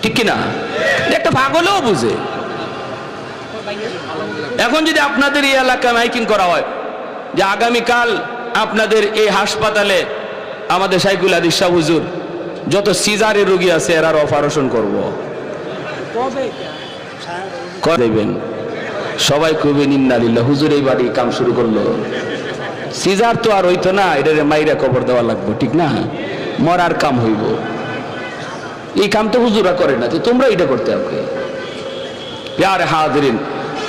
ঠিক কিনা? একটা পাগলেও বুঝে। এখন যদি আপনাদের এই এলাকায় মাইকিং করা হয় যে আগামীকাল আপনাদের এই হাসপাতালে আমাদের শাইখুল হাদিস শাহ হুজুর যত সিজারের রোগী আছে এরার অপারেশন করবো, দেবেন, সবাই কইবেন ইন্নালিল্লাহ, হুজুর এই বাড়ি কাম শুরু করলো। সিজার তো আর হইতো না, এটা মাইরা কবর দেওয়া লাগবে, ঠিক না? মরার কাম হইব, এই কাম তো হুজুরা করে না, তো তোমরা এটা করতে হবে। প্যারে হাজরিন,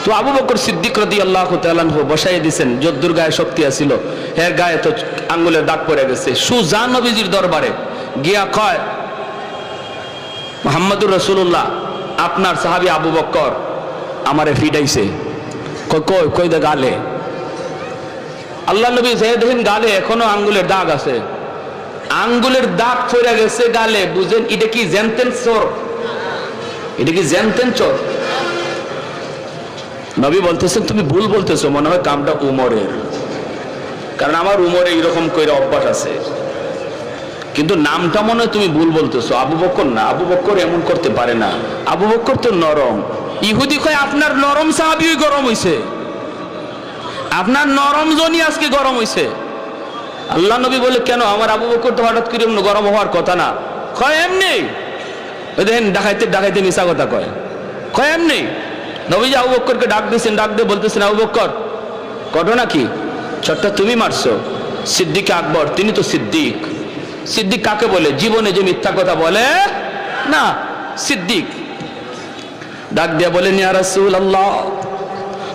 তো আবু বকর সিদ্দিক রাদিয়াল্লাহু তাআলা আনহু বসাই দিয়েছেন, যদ্দুর গায়ে শক্তি আছিল, এর গায়ে তো আঙ্গুলের দাগ পড়ে গেছে। সুজা নবীজির দরবারে গিয়া কয়, মুহাম্মদুর রাসূলুল্লাহ, আপনার সাহাবী আবু বকর আমারে ফিডাইছে। কই দে গালে। আল্লাহ নবী দেখেন গালে এখনো আঙ্গুলের দাগ আছে, আঙ্গুলের দাগ পড়ে গেছে গালে, বুঝেন এটা কি জেনতেন চোর? এটা কি জেনতেন চোর? নবী বলতেছেন তুমি ভুল বলতেছো, মনে হয় কামটা উমরের, কারণ আমার উমরে এইরকম কইরা অভ্যাস আছে। কিন্তু নামটা মনে হয় তুমি ভুল বলতেছো, আবু বকর না, আবু বকর এমন করতে পারে না, আবু বকর তো নরম। ইহুদি কয় আপনার নরম সাহাবী গরম হইছে, আপনার নরম জনই আজকে গরম হইছে। আল্লাহ নবী বলে কেন, আমার আবু বকর তো হঠাৎ করে গরম হওয়ার কথা না। কয় এমনি, দেখেন ডাকাইতে ডাকাইতে মিশা কথা কয়, কয় এমনি। নবী যে আবু বকরকে ডাক দিয়েছেন, ডাক দিয়ে বলতেছেন আবু বকর ঘটনা কি, ছটটা তুমি মারছো। সিদ্দিক আকবর, তিনি তো সিদ্দিক। সিদ্দিক কাকে বলে, জীবনে যে মিথ্যা কথা বলে না, সিদ্দিক। ডাক দিয়া বলেন ইয়া রাসূলুল্লাহ,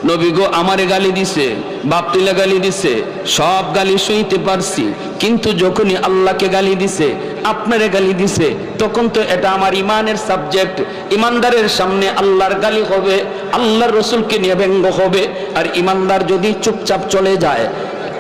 নবী গো আমারে গালি দিছে, বাপ তুলে গালি দিছে, সব গালি সইতে পারছি, কিন্তু যখনই আল্লাহকে গালি দিছে, আপনারে গালি দিছে, তখন তো এটা আমার ইমানের সাবজেক্ট। ইমানদারের সামনে আল্লাহর গালি হবে, আল্লাহর রসুলকে নিয়ে ব্যঙ্গ হবে। আর ইমানদার যদি চুপচাপ চলে যায়,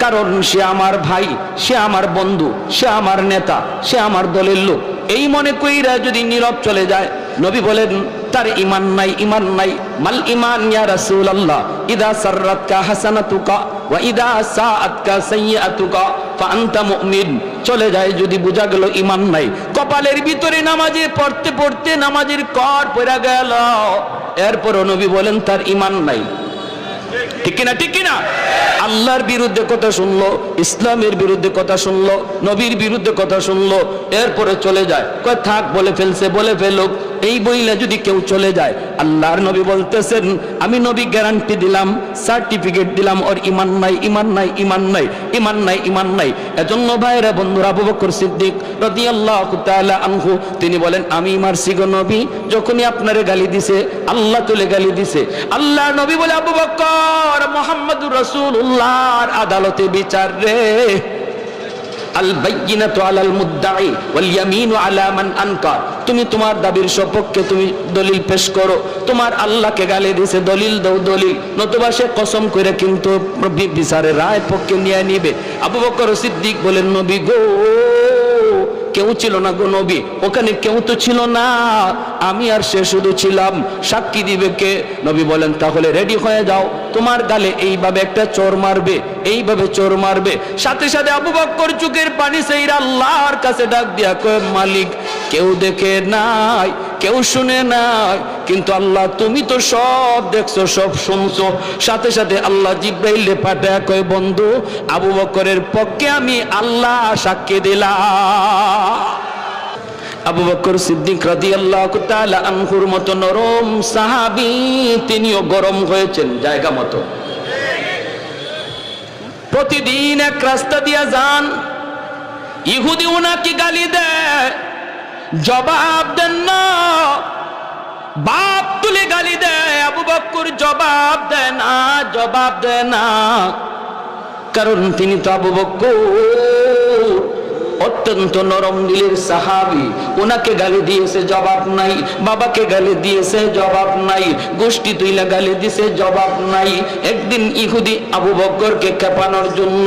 কারণ সে আমার ভাই, সে আমার বন্ধু, সে আমার নেতা, সে আমার দলের লোক, এই মনে কইরা যদি নীরব চলে যায়, নবী বলেন তার ঈমান নাই, ঈমান নাই। মাল ঈমান ইয়া রাসূলুল্লাহ, ইদা সাররাতকা হাসানাতুকা ওয়া ইদা সাআতকা সাইয়্যাতুকা ফাআনতা মুমিন। চলে যায় যদি, বোঝা গেল ঈমান নাই। কপালের ভিতরে নামাজে পড়তে পড়তে নামাজের কর পড়া গেল, এরপরও নবী বলেন তার ঈমান নাই। ঠিক কিনা, ঠিক কিনা? আল্লাহর বিরুদ্ধে কথা শুনলো, ইসলামের বিরুদ্ধে কথা শুনলো, নবীর বিরুদ্ধে কথা শুনলো, এরপরে চলে যায়। কয় থাক, বলে ফেলছে, বলে ফেলুক। এই বইলে যদি কেউ চলে যায়, আল্লাহর নবী বলতেছেন, আমি নবী গ্যারান্টি দিলাম, সার্টিফিকেট দিলাম, ওর ঈমান নাই, ঈমান নাই, ঈমান নাই, ঈমান নাই, ঈমান নাই। এজন্য ভাইরা বন্ধুরা, আবু বকর সিদ্দিক রাদিয়াল্লাহু তাআলা আনহু তিনি বলেন, আমি মারছি গো নবী, যখনই আপনারে গালি দিছে, আল্লাহ তুলে গালি দিছে। আল্লাহর নবী বলে, আবু বকর, মুহাম্মদুর রাসূলুল্লাহর আদালতে বিচার রে। আল বাইয়িনাতু আলাল মুদ্দাই ওয়াল ইয়ামিনু আলা মান আনকার। তুমি তোমার দাবির সপক্ষে তুমি দলিল পেশ করো। তোমার আল্লাহকে গালি দিছে, দলিল দাও, দলিল, নতুবা সে কসম করে কিন্তু বিচারের রায় পক্ষে নিয়ে নিবে। আবু বকর সিদ্দিক বলেন, নবী গো, কেউ ছিল না গো নবী, ওখানে কেউ তো ছিল না, আমি আর সে শুধু ছিলাম, সাক্ষী দিবে কে? নবী বলেন, তাহলে রেডি হয়ে যাও, তোমার গালে এইভাবে একটা চোর মারবে, এইভাবে চোর মারবে। সাথে সাথে আবু বকর চোখের পানি সেইরা আল্লাহর কাছে ডাক দিয়া কয়, মালিক, কেউ দেখে নাই, কেউ শুনে নাই, কিন্তু আল্লাহ তুমি তো সব দেখছো, সব শুনছো। সাথে সাথে আল্লাহ জিব্রাইলে পাঠায় কয়, বন্ধু, আবু বকরের পক্ষে আমি আল্লাহ সাক্ষী দিলাম। আবু বকর সিদ্দিক রাদিয়াল্লাহু তাআলা আনহুর মতো নরম সাহাবী, তিনিও গরম হয়েছেন জায়গা মতো। প্রতিদিন এক রাস্তা দিয়া যান, ইহুদি ওনাকে গালি দেয়, জবাব দেন না, বাপ তুলে গালি দেয়, আবু বকর জবাব দেয় না, জবাব দেয় না, কারণ তিনি তো আবু বকর অত্যন্ত নরম দিলের সাহাবী। ওনাকে গালি দিয়েছে, জবাব নাই, বাবাকে গালি দিয়েছে, জবাব নাই, গোষ্ঠী তুইলা গালি দিয়েছে, জবাব নাই। একদিন ইহুদি আবু বকরকে খেপানোর জন্য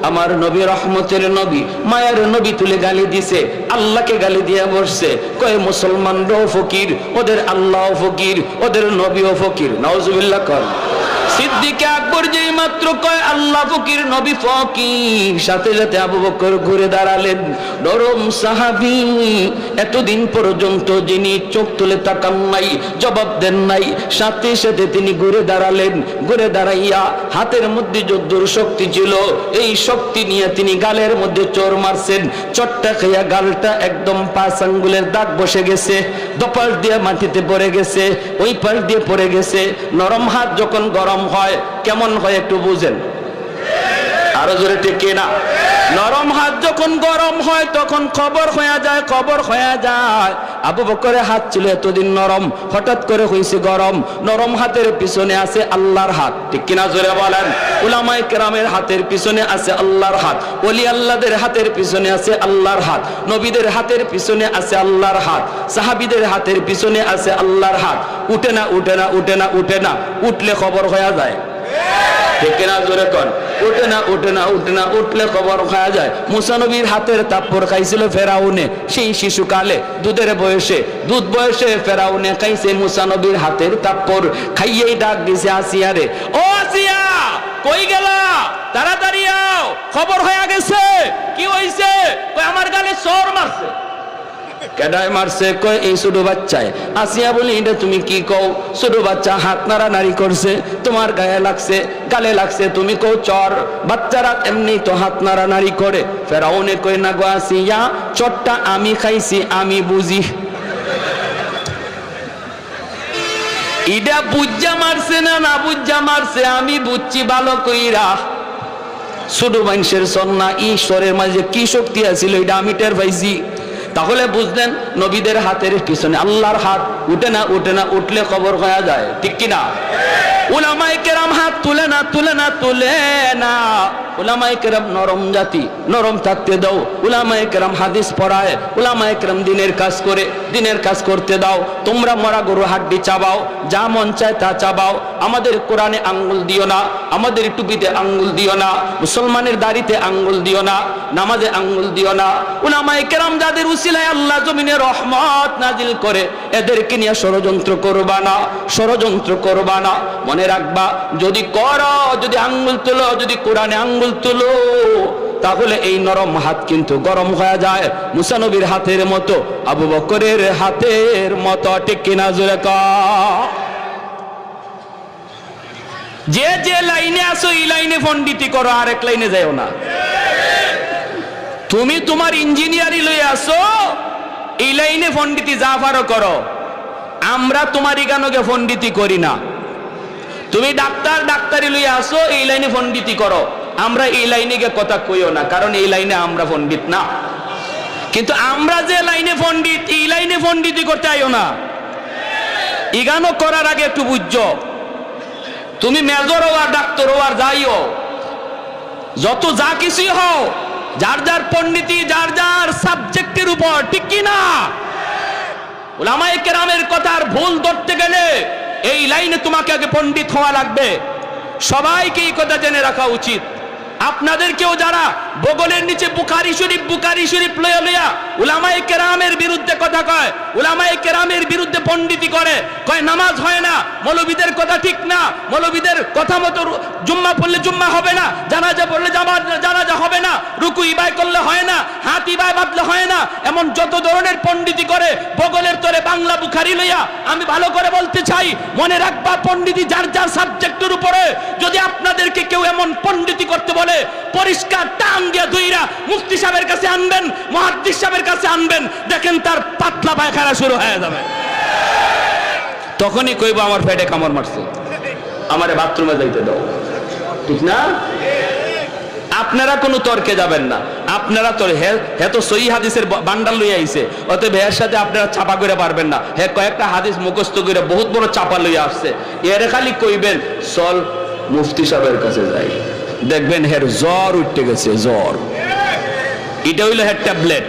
আমার নবী, রহমতের নবী, মায়ের নবী তুলে গালি দিছে, আল্লাহকে গালি দিয়ে বসছে। কয় মুসলমানরাও ফকির, ওদের আল্লাহও ফকির, ওদের নবীও ফকির। নাউজুবিল্লাহ কর। সিদ্দিক আকবর যেই মাত্র কয় আল্লাহ ফকির, নবী ফকির, সাথে সাথে আবু বকর ঘুরে দাঁড়ালেন। নরম সাহাবী, এতদিন পর্যন্ত যিনি চোখ তুলে তাকান নাই, জবাব দেন নাই, সাথে সাথে তিনি ঘুরে দাঁড়ালেন। ঘুরে দাঁড়াইয়া হাতের মধ্যে যদ্দুর শক্তি ছিল, এই শক্তি নিয়ে তিনি গালের মধ্যে চোর মারছেন। চটটা খাইয়া গালটা একদম 5 আঙ্গুলের দাগ বসে গেছে, দপাস দিয়ে মাটিতে পড়ে গেছে, ওই পাশ দিয়ে পড়ে গেছে। নরম হাত যখন গরম হয় কেমন হয় একটু বুঝেন, আরো জোরে টেকে না। নরম হাত যখন গরম হয় তখন খবর হয়ে যায়, খবর হয়ে যায়। আবু বকরের হাত ছিল এতদিন নরম, হঠাৎ করে হয়েছে গরম। নরম হাতের পিছনে আছে আল্লাহর হাত, ঠিক কিনা জোরে বলেন? উলামায়ে কেরামের হাতের পিছনে আছে আল্লাহর হাত, ওলি আল্লাহদের হাতের পিছনে আছে আল্লাহর হাত, নবীদের হাতের পিছনে আছে আল্লাহর হাত, সাহাবীদের হাতের পিছনে আছে আল্লাহর হাত। উঠে না, উঠে না, উঠে না, উঠে না, উঠলে খবর হয়ে যায়, ঠিক কিনা জোরে কন? উঠে না, উঠে না, উঠে না, উঠলে খবর খাওয়া যায়। মুসা নবীর হাতের তাপ্পর খাইছিল ফেরাউনে, সেই শিশুকালে দুধের বয়সে, দুধ বয়সে ফেরাউনে খাইছে মুসা নবীর হাতের তাপ্পর। খাইয়েই ডাক দিছে আসিয়া রে, ও আসিয়া, কই গেলা? তাড়াতাড়ি আও, খবর হয়ে গেছে। কি হইছে? কই আমার গালে চোর মারছে। কেডায় মারছে? কয় এই ছোট বাচ্চায়। আসিয়া বলি এটা তুমি কি কও? ছোট বাচ্চা হাত নাড়ানাড়ি করছে, তোমার গায়ে লাগছে, গালে লাগছে, তুমি কও চর। বাচ্চারা এমনি তো হাত নাড়ানাড়ি করে। ফেরাউনে কয় না গো আসিয়া, চরটা আমি খাইছি, আমি বুঝি। এটা বুঝা মারছে না না বুঝা মারছে, আমি বুঝছি ভালো কইরা। ছোট মানুষের সন্না ঈশ্বরের মাঝে কি শক্তি আছিল এটা আমি টের পাইছি। তাহলে বুঝলেন নবীদের হাতের পিছনে আল্লাহর হাত উঠে না, উঠে না, উঠলে খবর হয়ে যায়, ঠিক কিনা? উলামায়ে কেরাম হাত তুলে না, তুলে না, তুলে না। উলামায়ে কেরাম নরম জাতি, নরম থাকতে দাও। উলামায়ে কেরাম হাদিস পড়ায়, উলামায়ে কেরাম দিনের কাজ করে, দিনের কাজ করতে দাও। তোমরা মরা গরু হাড্ডি চাবাও, যা মন চায় তা চাবাও। আমাদের কোরআনে আঙ্গুল দিও না, আমাদের টুপিতে আঙ্গুল দিও না, মুসলমানের দাড়িতে আঙ্গুল দিও না, নামাজে আঙ্গুল দিও না। উলামায়ে কেরাম যাদের উসিলায় আল্লাহ জমিনে রহমত নাজিল করে, এদেরকে নিয়ে ষড়যন্ত্র করবা না, ষড়যন্ত্র করবা না। মনে রাখবা, যদি করো, যদি আঙ্গুল তুলো, যদি কোরআনে আঙ্গুল তুলো, তাহলে এই নরম হাত কিন্তু গরম হয়ে যায়, মুসা নবীর হাতের মতো, আবু বকরের হাতের মতো, ঠিক কিনা জোরে কও? যে যে লাইনে আসো এই লাইনে পণ্ডিতি করো, আরেক লাইনে যাও না। তুমি তোমার ইঞ্জিনিয়ারিং লই আসো, এই লাইনে পণ্ডিতি যা পারো করো। আমরা তোমারই গানকে পণ্ডিতি করি না। তুমি ডাক্তার, ডাক্তারি লই আসো, এই লাইনে পণ্ডিতি করো। আমরা এই লাইনে গিয়ে কথা কইও না, কারণ এই লাইনে আমরা পণ্ডিত না। কিন্তু আমরা যে লাইনে পণ্ডিত, এই লাইনে পণ্ডিতি করতে আইও না। ইগানো করার আগে একটু বুঝছো, তুমি মেজর হও আর ডাক্তার হও আর যাইও, যত যা কিছুই হও, যার যার পণ্ডিতি যার যার সাবজেক্টের উপর, ঠিক কি না? উলামায়ে কেরামের কথার ভুল ধরতে গেলে এই লাইনে তোমাকে আগে পণ্ডিত হওয়া লাগবে। সবাইকে এই কথা জেনে রাখা উচিত। আপনাদেরকেও যারা বগলের নিচে বুখারী শরীফ লইয়া লইয়া উলামায়ে কেরামের বিরুদ্ধে কথা কয়, উলামায়ে কেরামের বিরুদ্ধে পণ্ডিতি করে, কয় নামাজ হয় না, মৌলবীদের কথা ঠিক না, মৌলবীদের কথা মতো জুম্মা পড়লে জুম্মা হবে না, জানাজা পড়লে জানাজা হবে না, রুকু ইবাই করলে হয় না, হাত ইবাই বাঁধলে হয় না, এমন যত ধরনের পণ্ডিতি করে বগলের তরে বাংলা বুখারী লইয়া। আমি ভালো করে বলতে চাই, মনে রাখবা, পণ্ডিতি যার যার সাবজেক্টের উপরে। যদি আপনাদেরকে কেউ এমন পণ্ডিতি করতে বলে, পরিষ্কার টান দিয়া ধুইরা মুফতি সাহেবের কাছে আনবেন, মুহাদ্দিস সাহেবের কাছে আনবেন, দেখেন তার পাতলা পায়খানা শুরু হয়ে যাবে। তখনই কইব আমার পেটে কামড় মারছে, আমারে বাথরুমে যাইতে দাও, ঠিক না? আপনারা কোনো তর্কে যাবেন না। আপনারা তো হে তো সহিহ হাদিসের বান্ডাল লইয়া আইছে, অতএব এর সাথে আপনারা চাপা করে পারবেন না। হে কয়েকটা হাদিস মুখস্থ করে বহুত বড় চাপা লইয়া আসছে, এর খালি কইবেন চল মুফতি সাহেবের কাছে যাই, দেখবেন হের জ্বর উঠতে গেছে, জ্বর। এটা হইলো হের ট্যাবলেট,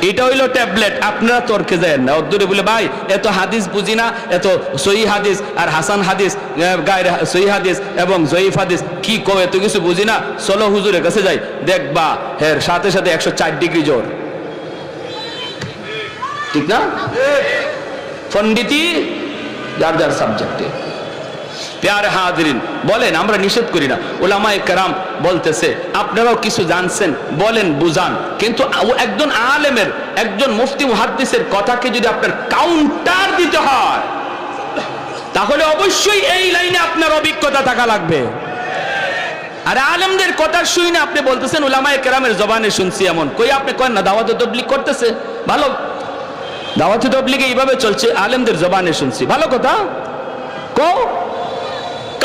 এটা হইলো ট্যাবলেট। আপনারা তর্কে যায় না, অদূরে বলে ভাই এত হাদিস বুঝি না, এত সহিহ হাদিস আর হাসান হাদিস, গায়ের সহিহ হাদিস এবং জয়ীফ হাদিস কি কয়, এত কিছু বুঝি না, চলো হুজুরের কাছে যাই, দেখবা হের সাথে সাথে 104 ডিগ্রি জ্বর, ঠিক না? পণ্ডিতি যার যার সাবজেক্টে। প্যারে হাজিরিন, বলেন, আমরা নিষেধ করি না। উলামায়ে কেরাম বলতেছে আপনারাও কিছু জানছেন, বলেন, বুঝান, কিন্তু একজন আলেমের, একজন মুফতি মুহাদ্দিসের কথাকে যদি আপনার কাউন্টার দিতে হয়, তাহলে অবশ্যই এই লাইনে আপনার অভিজ্ঞতা থাকা লাগবে। আর আলেমদের কথা শুই না আপনি বলতেছেন উলামায়ে কেরামের জবানে শুনছি, এমন কই আপনি করেন না? দাওয়াতে তাবলীগ করতেছে, ভালো, দাওয়াতে তাবলীগে এইভাবে চলছে, আলেমদের জবানে শুনছি, ভালো কথা।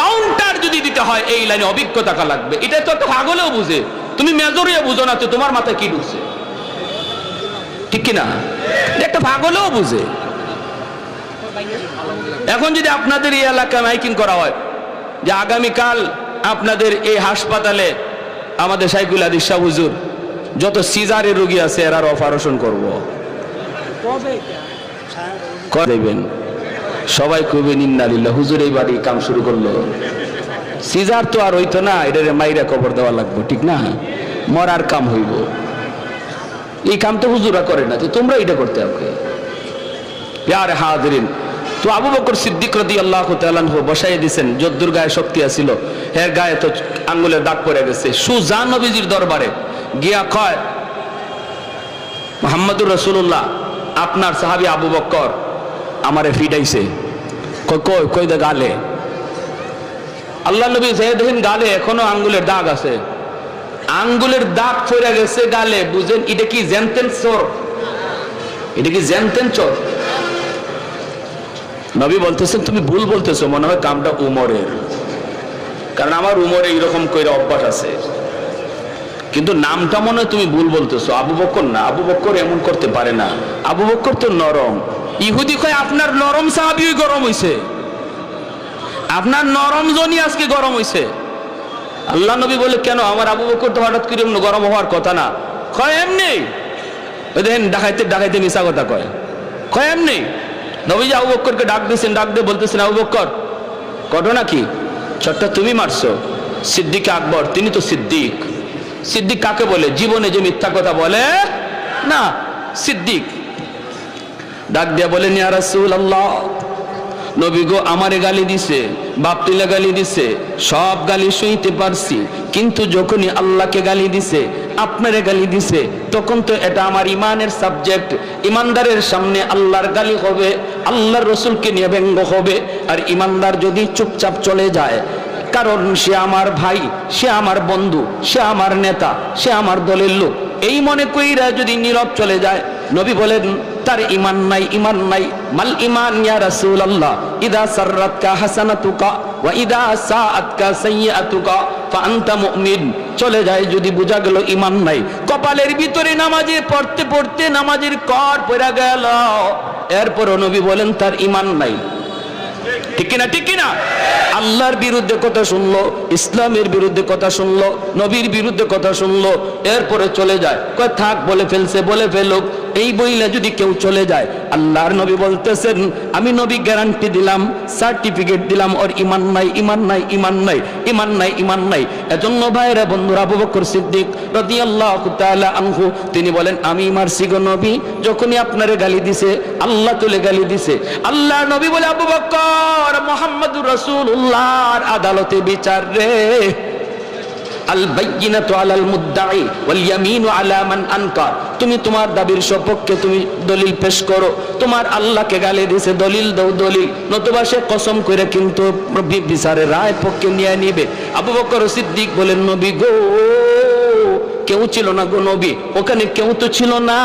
কাউন্টার যদি দিতে হয় এই লাইনে অভিজ্ঞতা থাকা লাগবে। এটা তো একটা পাগলেও বুঝে, তুমি মেজরিয়া বুঝো না তো তোমার মাথায় কি ঢুকছে, ঠিক কিনা? একটা পাগলেও বুঝে। এখন যদি আপনাদের এই এলাকায় মাইকিং করা হয় যে আগামীকাল আপনাদের এই হাসপাতালে আমাদের শাইখুল হাদিস শাহ হুজুর যত সিজারের রোগী আছে এরার অপারেশন করব, করবেন, সবাই কইবেন ইন্নালিল্লাহ, হুজুর এই বাড়ি কাম শুরু করলো। সিজার তো আর হইতো না, এটার মাইরা কবর দেওয়া লাগবে, ঠিক না? মরার কাম হইব, এই কাম তো হুজুরা করে না, তো তোমরা এটা করতে হবে। প্যারে হাজিরিন, তো আবু বকর সিদ্দিক রাদিয়াল্লাহু তাআলা আনহু বসাই দিয়েছেন, যদ্দুর গায়ে শক্তি আছিল, এর গায়ে তো আঙ্গুলের দাগ পড়ে গেছে। সুজা নবীজির দরবারে গিয়া কয়, মুহাম্মদুর রাসূলুল্লাহ আপনার সাহাবী আবু বকর আমারে ফিডাইছে, কই কই দে গালে। আল্লাহ নবী দেখেন গালে এখনো আঙ্গুলের দাগ আছে, আঙ্গুলের দাগ পড়ে গেছে গালে। বুঝেন এটা কি জেনতেন চোর? এটা কি জেনতেন চোর? নবী বলতেছেন তুমি ভুল বলতেছো, মনে হয় কামটা উমরের, কারণ আমার উমরে এইরকম কইরা অভ্যাস আছে, কিন্তু নামটা মনে হয় তুমি ভুল বলতেছো, আবু বকর না, আবু বকর এমন করতে পারে না, আবু বকর তো নরম। ইহুদি কয় আপনার নরম সাহাবী গরম হইছে, আপনার নরম জনই আজকে গরম হইছে। আল্লাহ নবী বলে কেন? আমার আবু বকর তো হঠাৎ করে গরম হওয়ার কথা না। কয় এমনি, দেখেন ডাকাইতে ডাকাইতে মিশা কথা কয়, কয় এমনি। নবীজি আবু বকরকে ডাক দিয়েছেন, ডাক দিয়ে বলতেছেন আবু বকর ঘটনা কি? চটটা তুমি মারছো। সিদ্দিক আকবর, তিনি তো সিদ্দিক। সিদ্দিক কাকে বলে? জীবনে যে মিথ্যা কথা বলে না, সিদ্দিক। ডাক দিয়া বলেন ইয়া রাসূলুল্লাহ, নবী গো আমারে গালি দিছে, বাপ তুলে গালি দিছে, সব গালি সইতে পারছি, কিন্তু যখনই আল্লাহকে গালি দিছে, আপনারে গালি দিছে, তখন তো এটা আমার ইমানের সাবজেক্ট। ইমানদারের সামনে আল্লাহর গালি হবে, আল্লাহর রসুলকে নিয়ে ব্যঙ্গ হবে। আর ইমানদার যদি চুপচাপ চলে যায়, কারণ সে আমার ভাই, সে আমার বন্ধু, সে আমার নেতা, সে আমার দলের লোক, এই মনে কইরা যদি নীরব চলে যায়, নবী বলেন তার ঈমান নাই, ঈমান নাই। মাল ঈমান ইয়া রাসূলুল্লাহ? ইদা সাররাতকা হাসানাতুকা ওয়া ইদা সাআতকা সাইয়্যাতুকা ফাআনতা মুমিন। চলে যায় যদি, বোঝা গেল ঈমান নাই। কপালের ভিতরে নামাজে পড়তে পড়তে নামাজের কর পড়া গেল, এরপরও নবী বলেন তার ঈমান নাই। ঠিক কিনা? ঠিক কিনা? আল্লাহর বিরুদ্ধে কথা শুনলো, ইসলামের বিরুদ্ধে কথা শুনলো, নবীর বিরুদ্ধে কথা শুনলো, এরপরে চলে যায়। কয় থাক, বলে ফেলছে, বলে ফেলুক। এই বইলে যদি কেউ চলে যায়, আল্লাহর নবী বলতেছেন আমি নবী গ্যারান্টি দিলাম, সার্টিফিকেট দিলাম, ওর ঈমান নাই, ঈমান নাই, ঈমান নাই, ঈমান নাই, ঈমান নাই। এজন্য ভাইরা বন্ধুরা, আবু বকর সিদ্দিক রাদিয়াল্লাহু তাআলা আনহু তিনি বলেন আমি মারছি গো নবী, যখনই আপনারে গালি দিছে, আল্লাহ তুলে গালি দিছে। আল্লাহর নবী বলে আবু বকর মুহাম্মদুর রাসূলুল্লাহর আদালতে বিচার রে। আল বাইয়িনাতু আলাল মুদ্দাই ওয়াল ইয়ামিনু আলা মান আনকার। তুমি তোমার দাবির সপক্ষে তুমি দলিল পেশ করো। তোমার আল্লাহকে গালি দিয়েছে, দলিল দাও, দলিল, নতুবা সে কসম করে কিন্তু বিচারের রায় পক্ষে নিয়ে নিবে। আবু বকর সিদ্দিক বলেন নবী গো, কেউ ছিল না গো নবী, ওখানে কেউ তো ছিল না,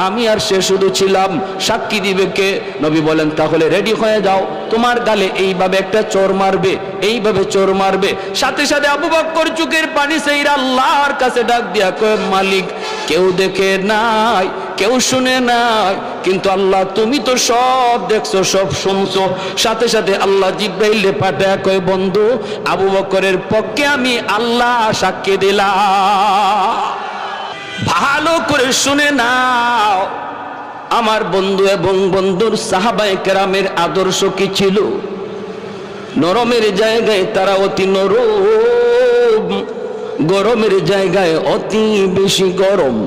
আমি আর সে শুধু ছিলাম, সাক্ষী দিবে কে? নবী বলেন তাহলে রেডি হয়ে যাও, তোমার গালে এইভাবে একটা চোর মারবে, এইভাবে চোর মারবে। সাথে সাথে আবু বকর চোখের পানি সেইরা আল্লাহর কাছে ডাক দিয়া কয় মালিক, কেউ দেখে নাই, কেউ শুনে নাই, কিন্তু আল্লাহ তুমি তো সব দেখছো, সব শুনছো। সাথে সাথে আল্লাহ জিব্রাইল পাঠায় কয় বন্ধু, আবু বকরের পক্ষে আমি আল্লাহ সাক্ষী দিলাম। ভালো করে শুনে নাও, আমার বন্ধু এবং বন্ধুর সাহাবায়ে কেরামের আদর্শ কি ছিল? নরমের জায়গায় তারা অতি নরম, গরমের জায়গায় অতি বেশি গরম।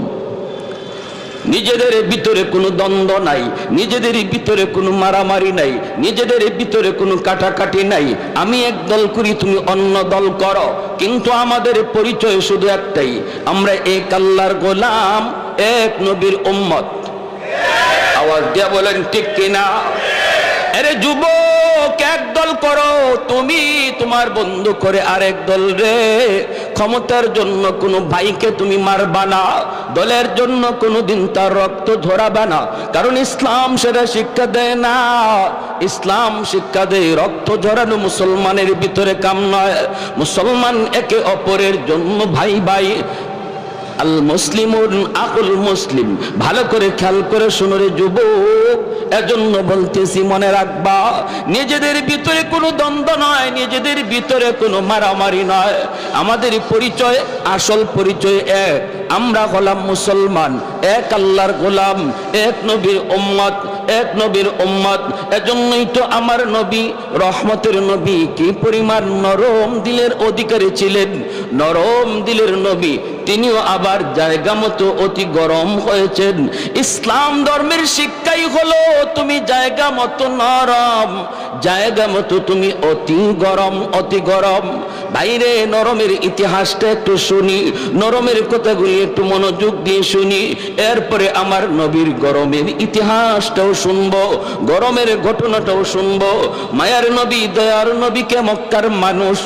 নিজেদের ভিতরে কোনো দ্বন্দ্ব নাই, নিজেদের ভিতরে কোনো মারামারি নাই, নিজেদের ভিতরে কোনো কাটাকাটি নাই। আমি এক দল করি, তুমি অন্য দল করো, কিন্তু আমাদের পরিচয় শুধু একটাই, আমরা এক আল্লাহর গোলাম, এক নবীর উম্মত। আওয়াজ দিয়া বলেন ঠিক কিনা? আরে যুবক, এক দল করো, তুমি তোমার বন্ধু করে আরেক দল রে। ক্ষমতার জন্য কোনো ভাইকে তুমি মারবা না, দলের জন্য কোনোদিন তার রক্ত ঝরাবা না, কারণ ইসলাম সেটা শিক্ষা দেয় না। ইসলাম শিক্ষা দেয় রক্ত ঝরানো মুসলমানের ভিতরে কাম নয়। মুসলমান একে অপরের জন্য ভাই ভাই। আল মুসলিমুন আকুল মুসলিম। ভালো করে খেয়াল করে শোনো রে যুবক, এজন্য বলতেছি মনে রাখবা, নিজেদের ভিতরে কোনো দ্বন্দ্ব নয়, নিজেদের ভিতরে কোনো মারামারি নয়। আমাদের পরিচয়, আসল পরিচয় এক, আমরা হলাম মুসলমান, এক আল্লাহর গোলাম, এক নবীর উম্মত, এক নবীর উম্মত। এজন্যই তো আমার নবী, রহমতের নবী, কি পরিমাণ নরম দিলের অধিকারী ছিলেন। নরম দিলের নবী, তিনিও আবার জায়গা মতো অতি গরম হয়েছেন। ইসলাম ধর্মের শিক্ষাই হলো তুমি জায়গা মতো নরম, জায়গা মতো তুমি অতি গরম, অতি গরম। বাইরে নরমের ইতিহাসটা একটু শুনি, নরমের কথাগুলি একটু মনোযোগ দিয়ে শুনি, এরপরে আমার নবীর গরমের ইতিহাসটাও শুনবো, গরমের ঘটনাটাও শুনবো। মায়ার নবী, দয়ার নবীকে মক্কার মানুষ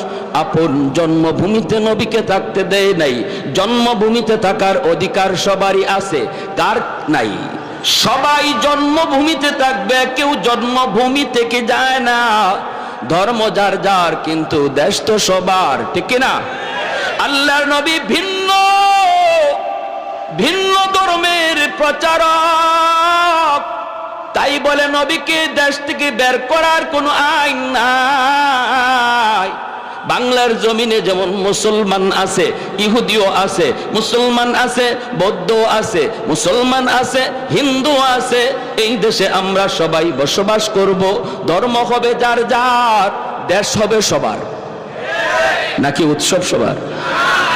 আপন জন্মভূমিতে নবীকে থাকতে দেয় নাই। জন্মভূমিতে থাকার অধিকার সবারই আছে, কার নাই? সবাই জন্মভূমিতে থাকবে, কেউ জন্মভূমি থেকে যায় না। ধর্ম যার যার, কিন্তু দেশ তো সবার, ঠিক না? আল্লাহর নবী ভিন্ন ভিন্ন ধর্মের প্রচারক, তাই বলে নবীকে দেশ থেকে বের করার কোনো আইন নাই। বাংলার জমিনে যেমন মুসলমান আছে, ইহুদিও আছে, মুসলমান আছে, বৌদ্ধ আছে, মুসলমান আছে, হিন্দু আছে। এই দেশে আমরা সবাই বসবাস করব, ধর্ম হবে যার যার, দেশ হবে সবার। নাকি উৎসব সবার?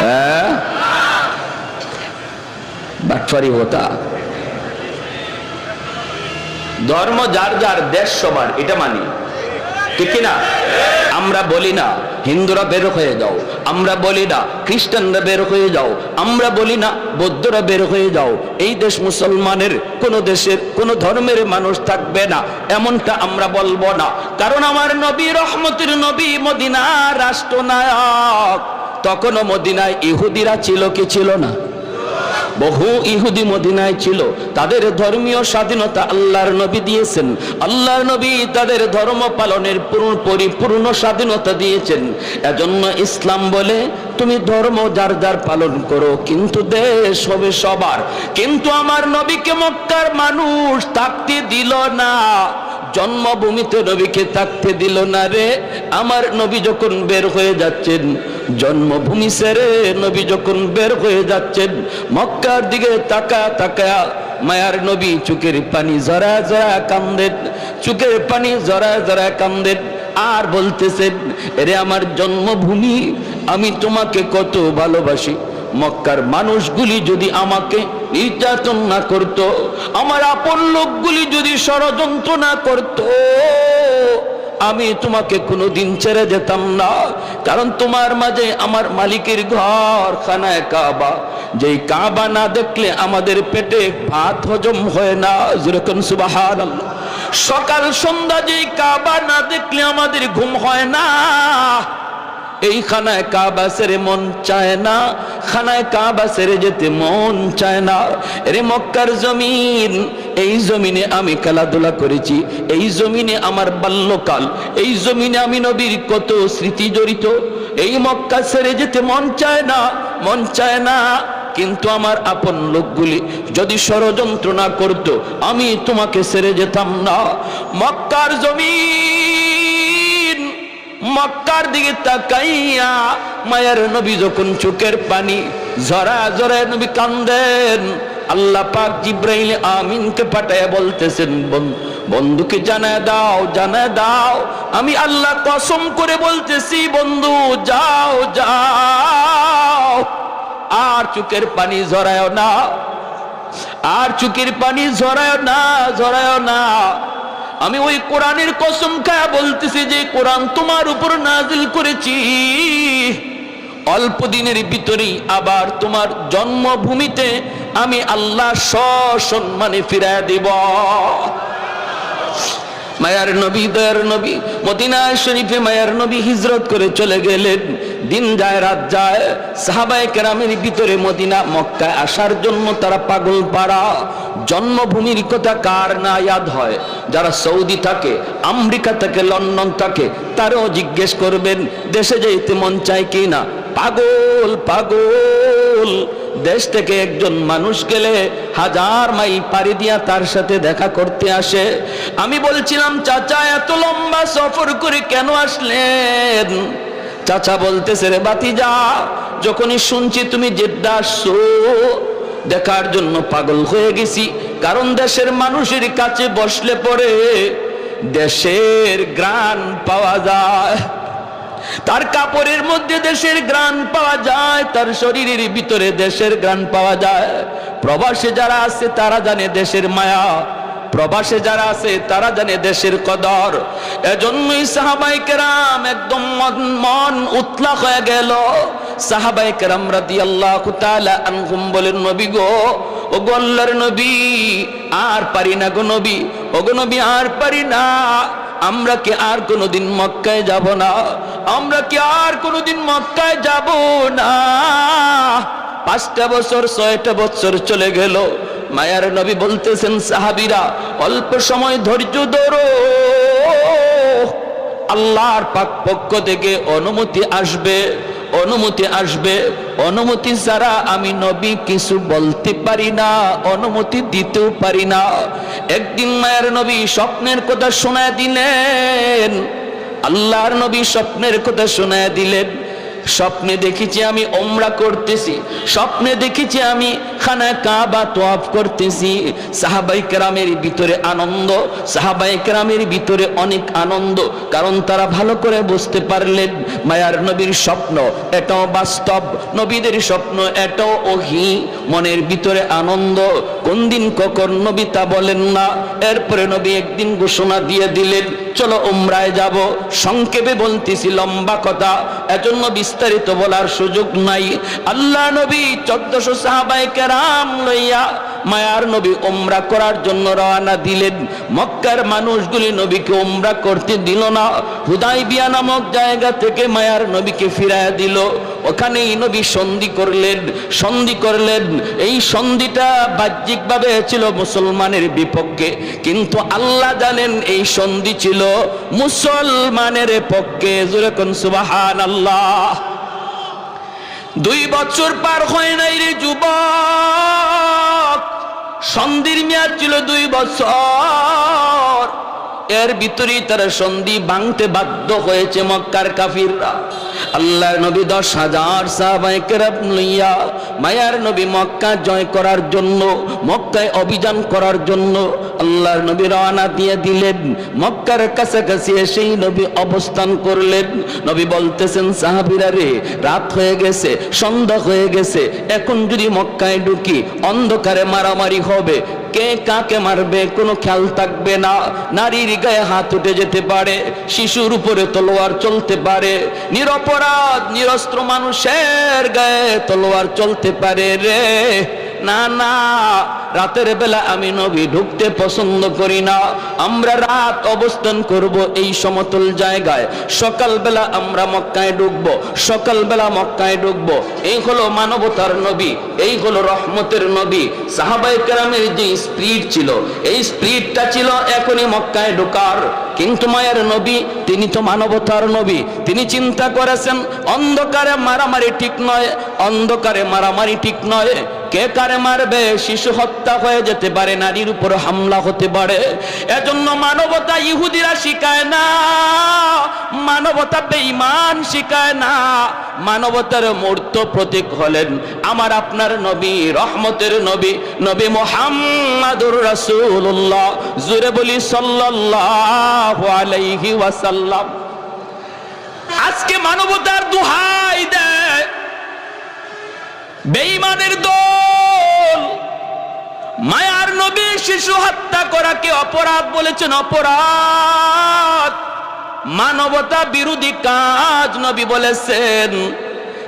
হ্যাঁ, বাটফারি হতা। ধর্ম যার যার, দেশ সবার, এটা মানি, ঠিক না? আমরা বলি না হিন্দুরা বের হয়ে যাও, আমরা বলি না খ্রিস্টানরা বের হয়ে যাও, আমরা বলি না বৌদ্ধরা বের হয়ে যাও। এই দেশ মুসলমানের, কোন দেশের কোন ধর্মের মানুষ থাকবে না, এমনটা আমরা বলবো না। কারণ আমার নবী রহমতের নবী, মদিনার রাষ্ট্রনায়ক। তখনও মদিনায় ইহুদিরা ছিল কি ছিল না? বহু ইহুদি মদিনায় ছিল, তাদের ধর্মীয় স্বাধীনতা আল্লাহর নবী দিয়েছেন। আল্লাহর নবী তাদের ধর্ম পালনের পরিপূর্ণ স্বাধীনতা দিয়েছেন। এজন্য ইসলাম বলে তুমি ধর্ম যার যার পালন করো, কিন্তু দেশ হবে সবার। কিন্তু আমার নবীকে মক্কার মানুষ থাকতে দিল না, জন্মভূমিতে নবীকে থাকতে দিল না রে। আমার নবী যখন বের হয়ে যাচ্ছেন, জন্মভূমি ছেড়ে নবী যখন বের হয়ে যাচ্ছেন, মক্কার দিকে তাকা তাকা মায়ার নবী চোখের পানি জরা জরা কান্দেন, চোখের পানি জরা জরা কান্দেন, আর বলতেছেন, এরে আমার জন্মভূমি, আমি তোমাকে কত ভালোবাসি। মক্কার মানুষগুলি যদি আমাকে নির্যাতন না করত, আমার আপন লোকগুলি যদি ষড়যন্ত্র না করত, আমি তোমাকে কোনোদিন ছেড়ে যেতাম না। কারণ তোমার মাঝে আমার মালিকের ঘর খানায় কাবা, যেই কাবা না দেখলে আমাদের পেটে ভাত হজম হয় না। যেরকম সুবহানাল্লাহ। সকাল সন্ধ্যা যেই কাবা না দেখলে আমাদের ঘুম হয় না। এই খানায় কাবা ছেড়ে মন চায় না, খানায় কাবা ছেড়ে যেতে মন চায় না। এরে মক্কার জমিন, এই জমিনে আমি খেলাধুলা করেছি, এই জমিনে আমার বাল্যকাল, এই জমিনে আমি নবীর কত স্মৃতি জড়িত। এই মক্কা ছেড়ে যেতে মন চায় না, মন চায় না। কিন্তু আমার আপন লোকগুলি যদি ষড়যন্ত্র না করতো, আমি তোমাকে ছেড়ে যেতাম না। মক্কার জমিন, মক্কার দিকে তাকাইয়া মায়ের নবী যখন চোখের পানি ঝরা ঝরা নবী কান্দেন, আল্লাহ পাক জিব্রাইল আমিনকে পাঠায় বলতেছেন, বন্ধুকে জানায় দাও, জানায় দাও, আমি আল্লাহ কসম করে বলতেছি, বন্ধু যাও যাও, আর চোখের পানি ঝরায় না, আর চোখের পানি ঝরায় না, ঝরায় না। আমি ওই কোরআনের কসম খায়া বলতেছি, যে কোরআন তোমার উপর নাজিল করেছি, অল্প দিনের ভিতরেই আবার তোমার জন্মভূমিতে আমি আল্লাহ সসম্মানে ফিরায় দিব। মায়ার নবী, দয়ার নবী মদিনা শরীফে মায়ার নবী হিজরত করে চলে গেলেন। দিন যায় রাত যায়, সাহাবায়ে কেরামের ভিতরে মদিনা মক্কায় আসার জন্য তারা পাগল পাড়া। জন্মভূমির কথা কার না ইয়াদ হয়? যারা সৌদি থাকে, আমেরিকা থাকে, লন্ডন থাকে, তারাও জিজ্ঞেস করবেন দেশে যেতে মন চায় কি না। পাগল পাগল। দেশ থেকে একজন মানুষ গেলে 1000 মাইল পাড়ি দিয়া তার সাথে দেখা করতে আসে। আমি বলছিলাম, চাচা এত লম্বা সফর করে কেন আসলেন? চাচা বলতেছে, রে বাতিজা, যখনই শুনছি তুমি জেদ্দা আসছো, দেখার জন্য পাগল হয়ে গেছি। কারণ দেশের মানুষের কাছে বসলে পরে দেশের গ্রাণ পাওয়া যায়। তার কাপড়ের মধ্যে দেশের ঘ্রাণ পাওয়া যায়, তার শরীরের ভিতরে দেশের ঘ্রাণ পাওয়া যায়। প্রবাসে যারা আছে তারা জানে দেশের মায়া, প্রবাসে যারা আছে তারা জানে দেশের কদর। এজন্যই সাহাবায়ে কেরাম একদম মন উতলা হয়ে গেল। সাহাবায়ে কেরাম রাদিয়াল্লাহু তাআলা আনহুম বলেন, নবী গো, ও গো আল্লাহর নবী, আর পারি না গো নবী, ও গো নবী আর পারি না। আমরা কি আর কোনোদিন মক্কায় যাব না? আমরা কি আর কোনোদিন মক্কায় যাব না? 5টা বছর 6টা বছর চলে গেল। মায়ার নবী বলতেছেন, সাহাবীরা অল্প সময় ধৈর্য ধরো, আল্লাহর পাক পক্ষ থেকে অনুমতি আসবে, অনুমতি আসবে। অনুমতি ছাড়া আমি নবী কিছু বলতে পারি না, অনুমতি দিতেও পারি না। একদিন মায়ের নবী স্বপ্নের কথা শোনায় দিলেন, আল্লাহর নবী স্বপ্নের কথা শোনায় দিলেন। স্বপ্নে দেখেছি আমি ওমরা করতেছি, স্বপ্নে দেখেছি আমি খানা কাবা তওয়াফ করতেছি। সাহাবায়ে কেরামের ভিতরে আনন্দ, সাহাবায়ে কেরামের ভিতরে অনেক আনন্দ, কারণ তারা ভালো করে বুঝতে পারলেন মায়ার নবীর স্বপ্ন এটাও বাস্তব, নবীদের স্বপ্ন এটাও ওহী। মনের ভিতরে আনন্দ, কোন দিন কখন নবী তা বলেন না। এরপরে নবী একদিন ঘোষণা দিয়ে দিলেন, চলো উমরায় যাব। সংক্ষেপে বলতেছি, লম্বা কথা, এজন্য বিস্তারিত বলার সুযোগ নাই। আল্লাহ নবী 1400 সাহাবায়ে কেরাম লইয়া মায়ার নবী উমরা করার জন্য রওনা দিলেন। মক্কার মানুষগুলি নবীকে উমরা করতে দিল না। হুদাইবিয়া নামক জায়গা থেকে মায়ার নবীকে ফিরায়া দিল। ওখানেই নবী সন্ধি করলেন, সন্ধি করলেন। এই সন্ধিটা বাহ্যিকভাবে ছিল মুসলমানের বিপক্ষে, কিন্তু আল্লাহ জানেন এই সন্ধি ছিল মুসলমানের পক্ষে। জোরে কোন সুবহানাল্লাহ। 2 বছর পার হয় নাই রে যুবক, সন্ধির মেয়াদ ছিল 2 বছর। এর ভিতরেই তারা সন্ধি ভাঙতে বাধ্য হয়েছে মক্কার কাফিররা। আল্লাহর নবী 10,000 সাহাবায়ে কেরাম লইয়া মায়ার নবী মক্কা জয় করার জন্য, মক্কায় অভিযান করার জন্য আল্লাহর নবী রওনা দিয়ে দিলেন। মক্কার কাছাকাছি এসেই নবী অবস্থান করলেন। নবী বলতেছেন, সাহাবীরা রে, রাত হয়ে গেছে, সন্ধ্যা হয়ে গেছে, এখন যদি মক্কায় ঢুকি অন্ধকারে মারামারি হবে, কে কাকে মারবে কোনো খেয়াল থাকবে না। নারীর গায়ে হাত উঠে যেতে পারে, শিশুর উপরে তলোয়ার চলতে পারে, নিরপরাধ নিরস্ত্র মানুষের গায়ে তলোয়ার চলতে পারে রে। না না, রাতের বেলা আমি নবী ঢুকতে পছন্দ করি না। আমরা রাত অবস্থান করব এই সমতল জায়গায়, সকালবেলা আমরা মক্কায় ঢুকবো, সকালবেলা মক্কায় ঢুকবো। এই হলো মানবতার নবী, এই হলো রহমতের নবী। সাহাবায়ে কেরামের যে স্পিরিট ছিল, এই স্পিরিটটা ছিল এখনই মক্কায় ঢোকার। কিন্তু মায়ের নবী, তিনি তো মানবতার নবী, তিনি চিন্তা করেছেন অন্ধকারে মারামারি ঠিক নয়, অন্ধকারে মারামারি ঠিক নয়। কে কারে মারবে, শিশু হত্যা হয়ে যেতে পারে, নারীর উপর হামলা হতে পারে। এজন্য মানবতা ইহুদিরা শিখায় না, মানবতা বেঈমান শিখায় না। মানবতার মূর্ত প্রতীক হলেন আমার আপনার নবী, রহমতের নবী, নবী মুহাম্মাদুর রাসূলুল্লাহ। জোরে বলি সাল্লাল্লাহু আলাইহি ওয়াসাল্লাম। আজকে মানবতার দোহাই দেয় বেঈমানের দল। মায়ার নবী শিশু হত্যা করাকে অপরাধ বলেছেন, অপরাধ, মানবতা বিরোধী কাজ নবী বলেছেন।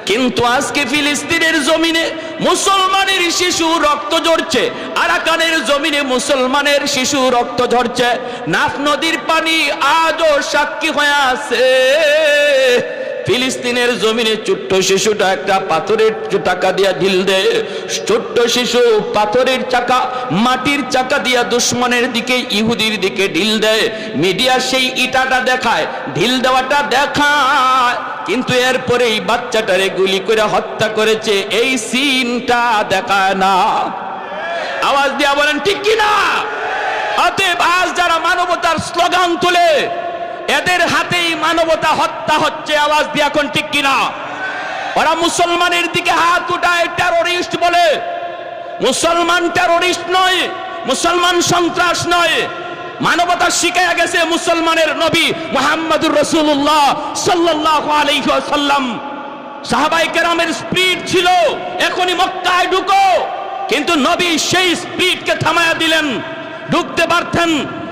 কিন্তু আজকে ফিলিস্তিনের জমিনে মুসলমানের শিশু রক্ত ঝরছে, আরাকানের জমিনে মুসলমানের শিশু রক্ত ঝরছে। নাফ নদীর পানি আজও সাক্ষী হয়ে আছে। ফিলিস্তিনের জমিনে ছোট্ট শিশুটা একটা পাথরের চাকা দিয়া ঢিল দেয়, ছোট্ট শিশু পাথরের চাকা, মাটির চাকা দিয়া দুশ্মনের দিকে, ইহুদির দিকে ঢিল দেয়। মিডিয়া সেই ইটাটা দেখায়, ঢিল দেওয়াটা দেখায়, কিন্তু এরপরে এই বাচ্চাটারে গুলি করে হত্যা করেছে এই সিনটা দেখায় না। আওয়াজ দিয়া বলেন ঠিক কিনা? অতএব আজ যারা মানবতার স্লোগান তুলে, এদের হাতেই মানবতা হত্যা হচ্ছে। আওয়াজ দিয়ে এখন ঠিক কিনা? ওরা মুসলমানের দিকে হাত উঠায় টেরোরিস্ট বলে। মুসলমান টেরোরিস্ট নয়, মুসলমান সন্ত্রাস নয়। মানবতা শিখাইয়া গেছে মুসলমানের নবী মুহাম্মদুর রাসূলুল্লাহ সাল্লাল্লাহু আলাইহি ওয়াসাল্লাম। সাহাবায়ে কেরামের স্পিড ছিল এখনই মক্কায় ঢুকো, কিন্তু নবী সেই স্পিডকে থামায়া দিলেন। ঢুকতে পারতেন,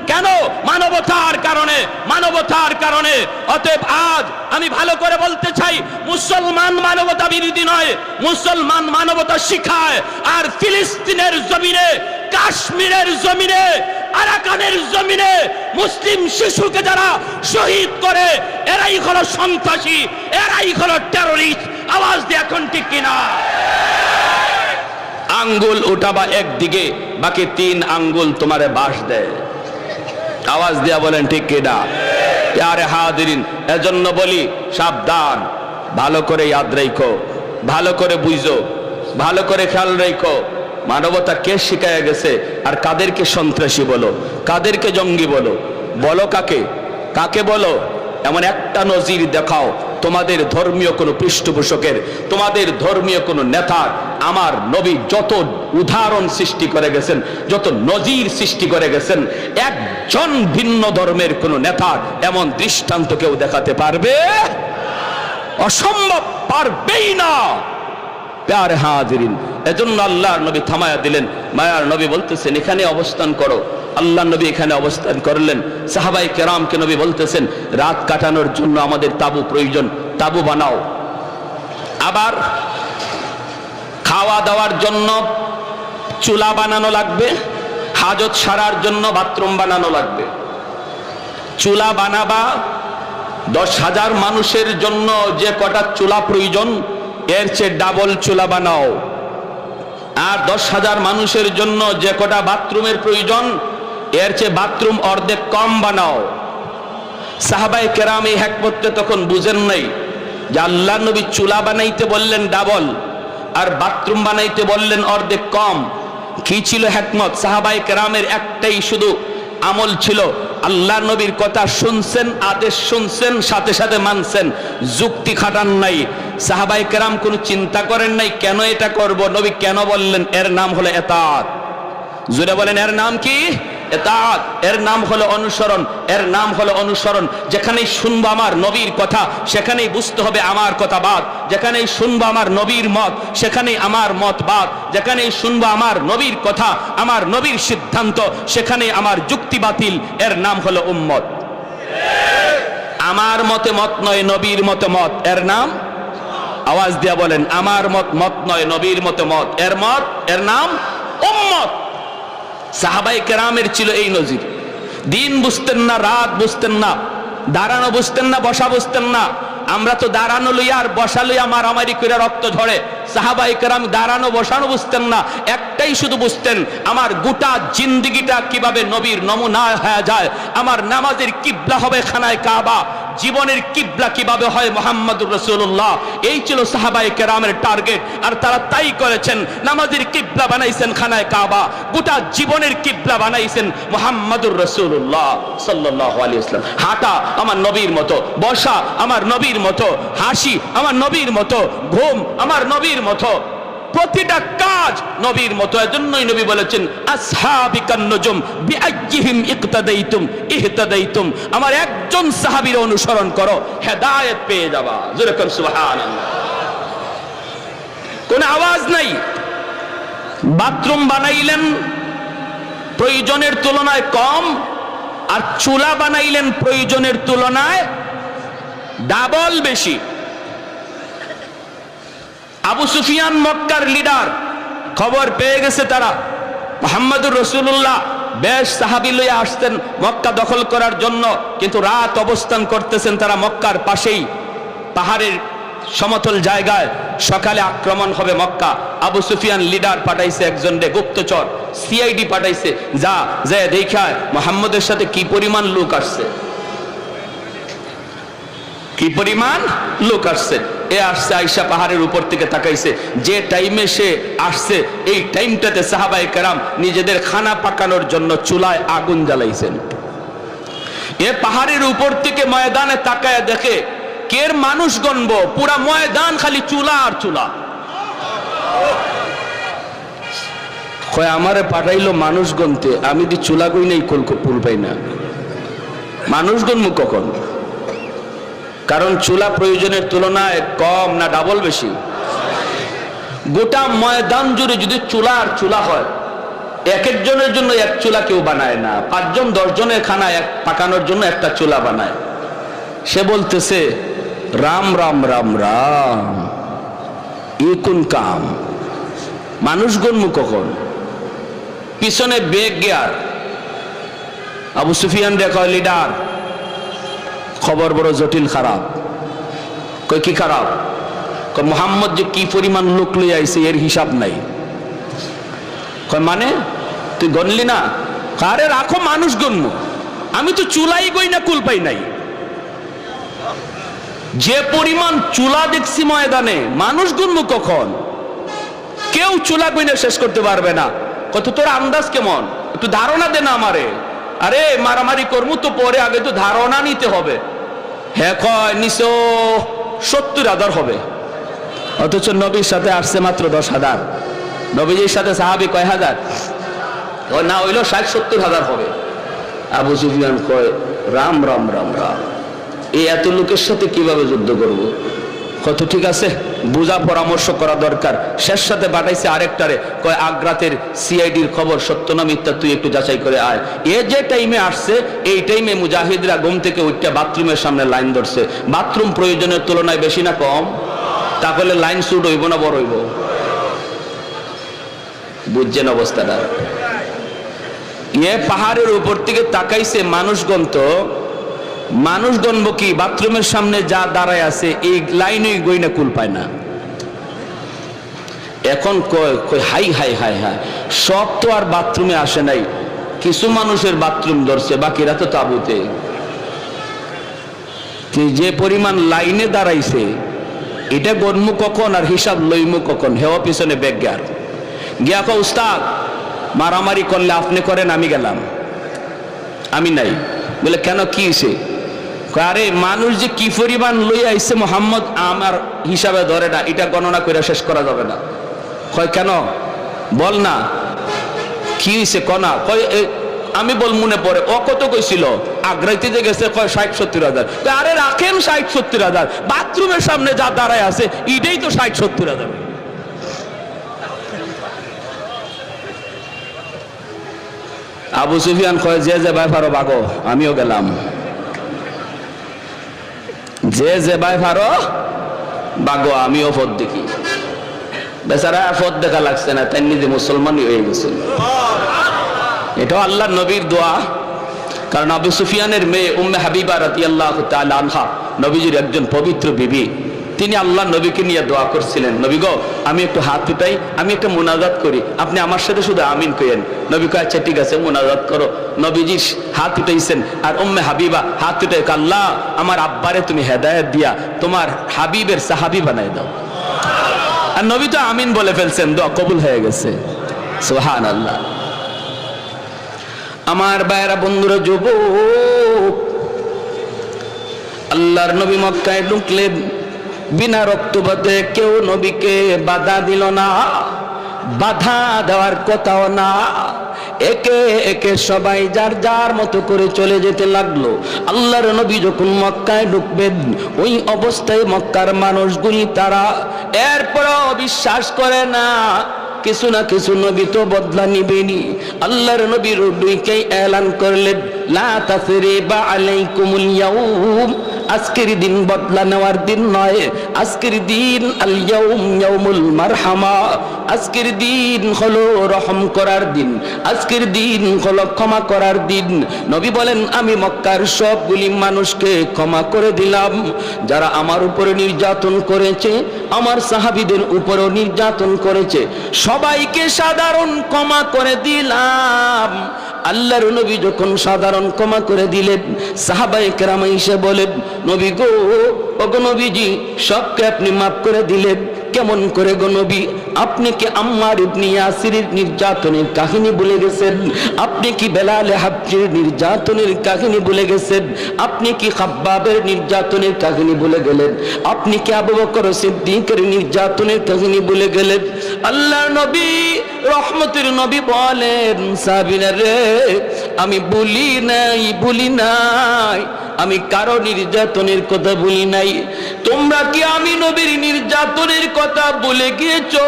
কেন? মানবতার কারণে, মানবতার কারণে। অতএব আজ আমি ভালো করে বলতে চাই, মুসলমান মানবতা বিরোধী নয়, মুসলমান মানবতা শিখায়। আর ফিলিস্তিনের জমিনে, কাশ্মীরের জমিনে, আরাকানের জমিনে মুসলিম শিশুকে যারা শহীদ করে, এরাই হলো সন্ত্রাসী, এরাই হলো টেররিস্ট। আওয়াজ দিয়ে এখন ঠিক কিনা? আঙ্গুল উঠাবা একদিকে, বাকি 3 আঙ্গুল তোমারে বাস দেয়। আওয়াজ দিয়া বলেন ঠিক কিনা? প্যারে হাজিরিন, এজন্য বলি সাবধান, ভালো করে ইয়াদ রাখো, ভালো করে বুঝো, ভালো করে খেয়াল রাখো। মানবতা কে শিখায় গেছে, আর কাদেরকে সন্ত্রাসী বলো, কাদেরকে জঙ্গি বলো? বলো কাকে? কাকে বলো? এমন একটা নজির দেখাও তোমাদের ধর্মীয় কোনো পৃষ্ঠপোষকের, তোমাদের ধর্মীয় কোনো নেতার। আমার নবী যত উদাহরণ সৃষ্টি করে গেছেন, যত নজির সৃষ্টি করে গেছেন, একজন ভিন্ন ধর্মের কোনো নেতার এমন দৃষ্টান্ত কেউ দেখাতে পারবে? অসম্ভব, পারবেই না। প্যারে হাজিরিন, এজন্য আল্লাহর নবী থামায়া দিলেন। মায়ার নবী বলতেছেন এখানে অবস্থান করো। আল্লাহ নবী এখানে অবস্থান করলেন। সাহাবায়ে কেরামকে নবী বলতেছেন রাত কাটানোর জন্য আমাদের তাবু প্রয়োজন, তাবু বানাও। আবার খাওয়া দাওয়ার জন্য চুলা বানানো লাগবে, হাজত সারার জন্য বাথরুম বানানো লাগবে। চুলা বানাবা, 10,000 মানুষের জন্য যে কটা চুলা প্রয়োজন, এর চেয়ে ডাবল চুলা বানাও। আর 10,000 মানুষের জন্য যে কটা বাথরুমের প্রয়োজন, এর চেয়ে বাথরুম অর্ধেক কম বানাও। সাহাবায়ে কেরাম এই হিকমতটা তখন বুঝেন নাই যে আল্লাহ নবী চুলা বানাইতে বললেন ডাবল, আর বাথরুম বানাইতে বললেন অর্ধেক কম। কি ছিল হিকমত? সাহাবায়ে কেরামের একটাই শুধু আমল ছিল, আল্লাহ নবীর কথা শুনছেন, আদেশ শুনছেন, সাথে সাথে মানছেন, যুক্তি খাটান নাই। সাহাবায়ে কেরাম কোনো চিন্তা করেন নাই কেন এটা করব, নবী কেন বললেন। এর নাম হলো ইতাআত। জোরে বলেন, এর নাম কি? ইতাআত। এর নাম হলো অনুসরণ, এর নাম হলো অনুসরণ। যেখানেই শুনবো আমার নবীর কথা, সেখানেই বুঝতে হবে আমার কথা বাদ। যেখানেই শুনবো আমার নবীর মত, সেখানেই আমার মত বাদ। যেখানেই শুনবো আমার নবীর কথা, আমার নবীর সিদ্ধান্ত, সেখানেই আমার যুক্তি বাতিল। এর নাম হলো উম্মত। আমার মতে মত নয়, নবীর মতে মত। এর নাম, আওয়াজ দিয়া বলেন, আমার মত মত নয়, নবীর মতে মত। এর মত, এর নাম উম্মত। সাহাবায়ে কেরামের ছিল এই নজির। দিন বুঝতেন না, রাত বুঝতেন না, দাঁড়ানো বুঝতেন না, বসা বুঝতেন না। আমরা তো দাঁড়ানো লইয়া আর বসা লইয়া মারামারি করে রক্ত ঝরে। সাহাবায়ে কেরাম দাঁড়ানো বসানো বুঝতেন না, একটাই শুধু বুঝতেন, আমার গোটা জিন্দেগিটা কিভাবে নবীর নমুনা হয়ে যায়। আমার নামাজের কিবলা হবে খানায় কাবা, জীবনের কিবলা কিভাবে হয় মুহাম্মদুর রাসূলুল্লাহ। এই ছিল সাহাবায়ে কেরামের টার্গেট, আর তারা তাই করেছেন। নামাজের কিবলা বানাইছেন খানায় কাবা, গোটা জীবনের কিবলা বানাইছেন মুহাম্মদুর রাসূলুল্লাহ সাল্লাল্লাহু আলাইহি ওয়াসাল্লাম। হাঁটা আমার নবীর মতো, বসা আমার নবীর মতো, হাসি আমার নবীর মতো, ঘুম আমার নবীর মতো, প্রতিটা কাজ নবীর মতো। এজন্যই নবী বলেছেন আসহাবিকান নুজুম বিআইয়িহিম ইকতাদাইতুম ইহতাদাইতুম। আমার একজন সাহাবীর অনুসরণ করো, হেদায়েত পেয়ে যাবা। জোরে কোন সুবহানাল্লাহ। কোন আওয়াজ নাই। বাথরুম বানাইলেন প্রয়োজনের তুলনায় কম, আর চুলা বানাইলেন প্রয়োজনের তুলনায় ডাবল বেশি। আবু সুফিয়ান মক্কার লিডার, খবর পেয়ে গেছে তারা মুহাম্মদুর রাসূলুল্লাহ বেশ সাহাবী লইয়া আসতেন মক্কা দখল করার জন্য, কিন্তু রাত অবস্থান করতেছেন তারা মক্কার পাশেই পাহাড়ের সমতল জায়গায়। সকালে আক্রমণ হবে মক্কা। আবু সুফিয়ান লিডার পাঠাইছে একজন রে, গুপ্তচর সিআইডি পাঠাইছে, যা যায় দেখায় মুহাম্মদের সাথে কি পরিমাণ লোক আসছে, কি পরিমাণ লোক আসছে। এ আসছে আয়েশা পাহাড়ের উপর থেকে তাকাইছে, যে টাইমে সে আসছে এই টাইমটাতে সাহাবায়ে কেরাম নিজেদের খানা পাকানোর জন্য চুলায় আগুন জ্বালাইছেন। এ পাহাড়ের উপর থেকে ময়দানে তাকায় দেখে কের মানুষ গণবো, পুরা ময়দান খালি চুলা আর চুলা। কয় আমারে পাঠাইলো মানুষ গনতে, আমি দি চুলা কই নাই কুল পাই না। মানুষ গনমু কখন? কারণ চুলা প্রয়োজনের তুলনায় কম না ডাবল বেশি? গোটা ময়দান জুড়ে যদি চুলা আর চুলা হয়, এক একজনের জন্য এক চুলা কেউ বানায় না, 5 জন 10 জনের খানা এক পাকানোর জন্য একটা চুলা বানায়। সে বলতেছে রাম রাম রাম রাম, এ কোন কাম? মানুষ গনমু কখন? পিছনে বেগ গিয়ার আবু সুফিয়ান দেখো লিডার, খবর বড় জটিল খারাপ। কই কি খারাপ? কই মোহাম্মদ যে কি পরিমাণ লোক লই আইছে এর হিসাব নাই। কই মানে তুই গনলি না? আরে রাখো মানুষ গনমু, আমি তো চুলাই গই না কুল পাই নাই। যে পরিমাণ চুলা দেখছি ময়দানে, মানুষ গনমু কখন? কেউ চুলা গইনা শেষ করতে পারবে না। কত তোর আন্দাজ কেমন? একটু ধারণা দে না আমারে। আরে মারামারি করবো তো পরে, আগে তো ধারণা নিতে হবে। হ্যাঁ কয় নিশো 70,000 হবে, অথচ নবীর সাথে আসছে মাত্র 10,000। নবীজির সাথে সাহাবী কয় হাজার? না হইলো 60-70,000 হবে। আবু সুফিয়ান কয় রাম রাম রাম রাম, এই এত লোকের সাথে কিভাবে যুদ্ধ করব? কত ঠিক আছে, বুঝা পরামর্শ করা দরকার। শেষ সাথে পাঠাইছে আরেকটারে, কয় আগ্রাতের সিআইডির খবর সত্য না মিথ্যা তুই একটু যাচাই করে আয়। এ যে টাইমে আসছে এই টাইমে মুজাহিদরা ঘুম থেকে উঠতে বাথরুমের সামনে লাইন ধরছে। বাথরুম প্রয়োজনের তুলনায় বেশি না কম? তাহলে লাইন শুট হইব না বড় হইব? বুঝছেন অবস্থাটা? এ পাহাড়ের উপর থেকে তাকাইছে মানুষগণ, তো মানুষ গণব কি? বাথরুমের সামনে যা দাঁড়ায় আছে এই লাইনে গইনা কুল পায় না। এখন কয় হাই হাই হাই হাই, সব তো আর বাথরুমে আসে নাই, কিছু মানুষের বাথরুম ধরছে, বাকিরা তো তাবুতে। যে পরিমাণ লাইনে দাঁড়াইছে এটা গণমু কখন আর হিসাব লইমু কখন? হেওয়া পিছনে বেজ্ঞার গিয়া কয় উস্তাদ মারামারি করলে আপনি করেন, আমি গেলাম। আমি নাই। বলে কেন, কি হয়েছে? আরে মানুষ যে কি পরিমাণ লই আইছে মোহাম্মদ আমার হিসাবে ধরে না, এটা গণনা করে শেষ করা যাবে না। কয় কেন? বল না কি হয়েছে কনা। কয় আমি বল মনে পড়ে, ও কত কইছিল আগ্রাইতে যে গেছে, কয় 60-70,000। আরে রাখেন 60-70,000, বাথরুমের সামনে যা দাঁড়ায় আছে এটাই তো 60-70,000। আবু সুফিয়ান কয় যে যে ভাই পারো বাগো, আমিও গেলাম। যে যে ভাই পারো বাগো, আমিও পথ দেখি। বেচারা পথ দেখা লাগছে না, তাই নিজে মুসলমানই হয়ে গেছে। এটাও আল্লাহর নবীর দোয়া। কারণ আবু সুফিয়ানের মেয়ে উম্মে হাবিবা রাদিয়াল্লাহু তাআলা আনহা নবীজির একজন পবিত্র বিবি। তিনি আল্লাহ নবীকে নিয়ে দোয়া করছিলেন, নবী গো আমি একটু হাত উঠাই, আমি একটা মুনাজাত করি, আপনি আমার সাথে শুধু আমিন কইেন। নবী কয় আচ্ছা ঠিক আছে, মুনাজাত করো। নবীজি হাত উঠাইছেন আর উম্মে হাবিবা হাত উঠাই, আল্লাহ আমার আব্বারে তুমি হেদায়েত দিয়া তোমার হাবিবের সাহাবী বানাই দাও। আর নবী তো আমিন বলে ফেলছেন, দোয়া কবুল হয়ে গেছে। সুবহানাল্লাহ। আমার ভাইরা বন্ধুরা, যুবক, আল্লাহর নবী মক্কায় ঢুকলেন, বিনা রক্তপাতে কেউ নবীকে বাধা দিল না, বাধা দেওয়ার কথাও না। একে একে সবাই যার যার মতো করে চলে যেতে লাগলো। আল্লাহর নবী যখন মক্কায় ঢুকবেন, ওই অবস্থায় মক্কার মানুষগুলি তারা এরপরও বিশ্বাস করে না। কিছু না কিছু নবী তো বদলা নিবেনি। আল্লাহর নবী রুডুইকে এলান করলেন, লা তাসরিবা আলাইকুমুল ইয়াউম, আজকের দিন বদলা নেওয়ার দিন নয়, আজকের দিন আল ইয়াউম ইয়াউমুল মারহামা, আজকের দিন হলো রহম করার দিন, আজকের দিন হলো ক্ষমা করার দিন। নবী বলেন আমি মক্কার সবগুলি মানুষকে ক্ষমা করে দিলাম, যারা আমার উপরে নির্যাতন করেছে, আমার সাহাবীদের উপরেও নির্যাতন করেছে, সবাইকে সাধারণ ক্ষমা করে দিলাম। আল্লাহর নবী যখন সাধারণ ক্ষমা করে দিলেন, সাহাবায়ে কেরাম এসে বলেন, নবী গো, ওগো নবীজি, সবকে আপনি মাফ করে দিলেন, কেমন করে গো নবী? আপনি কি আম্মার ইবনে ইয়াসিরের নির্যাতনের কাহিনী ভুলে গেছেন? আপনি কি বেলাল হাবশির নির্যাতনের কাহিনী ভুলে গেছেন? আপনি কি খাব্বাবের নির্যাতনের কাহিনী ভুলে গেলেন? আপনি কি আবু বকর সিদ্দিকের নির্যাতনের কাহিনী ভুলে গেলেন? আল্লাহর নবী, রহমতের নবী বলেন, সাহাবীরা রে, আমি ভুলি নাই, আমি কারো নির্যাতনের কথা ভুলি নাই। তোমরা কি আমি নবীর নির্যাতনের কথা ভুলে গিয়েছো?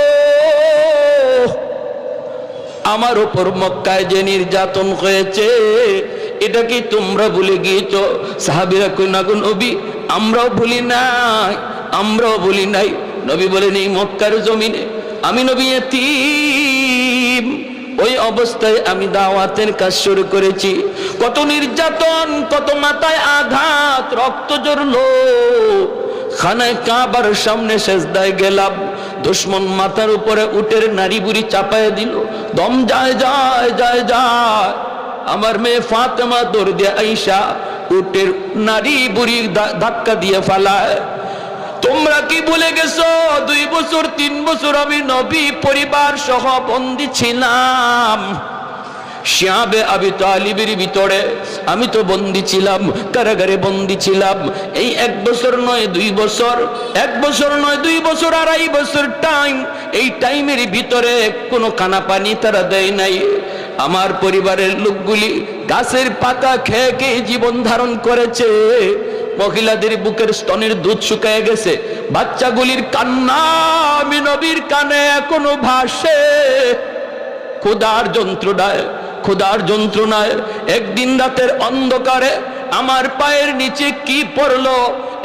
আমার উপর মক্কায় যে নির্যাতন হয়েছে এটা কি তোমরা ভুলে গিয়েছো? সাহাবীরা কই না গো নবী, আমরাও ভুলি নাই। নবী বলেন, এই মক্কার জমিনে আমি নবী এতিম, ওই অবস্থায় আমি দাওয়াতের কাজ শুরু করেছি। কত নির্যাতন, কত মাথায় আঘাত, রক্ত ঝরলো। খানায় কাবার সামনে সেজদায় গেলাম, দুশমন মাথার উপরে উটের নাড়ি বুড়ি চাপায় দিল, দম যায়। আমার মেয়ে ফাতেমা দৌড় দিয়ে আইসা উটের নাড়ি বুড়ি ধাক্কা দিয়ে ফালায়। তোমরা কি ভুলে গেছো 2 বছর 3 বছর আমি নবী পরিবার সহ বন্দী ছিলাম শিয়াবে আবি তালিবের ভিতরে? আমি তো বন্দী ছিলাম, কারাগারে বন্দী ছিলাম। এই 1 বছর নয় 2 বছর, 1 বছর নয় 2 বছর, 2.5 বছর টাইম। এই টাইমের ভিতরে কোনো খানা পানি তারা দেয় নাই। আমার পরিবারের লোকগুলি গাছের পাতা খেয়ে খেয়ে জীবন ধারণ করেছে। মহিলাদের বুকের স্তনের দুধ শুকিয়ে গেছে, বাচ্চাগুলির কান্না আমি নবীর কানে এখনো ভাসে। ক্ষুধার যন্ত্রণায় একদিন রাতের অন্ধকারে আমার পায়ের নিচে কি পড়লো,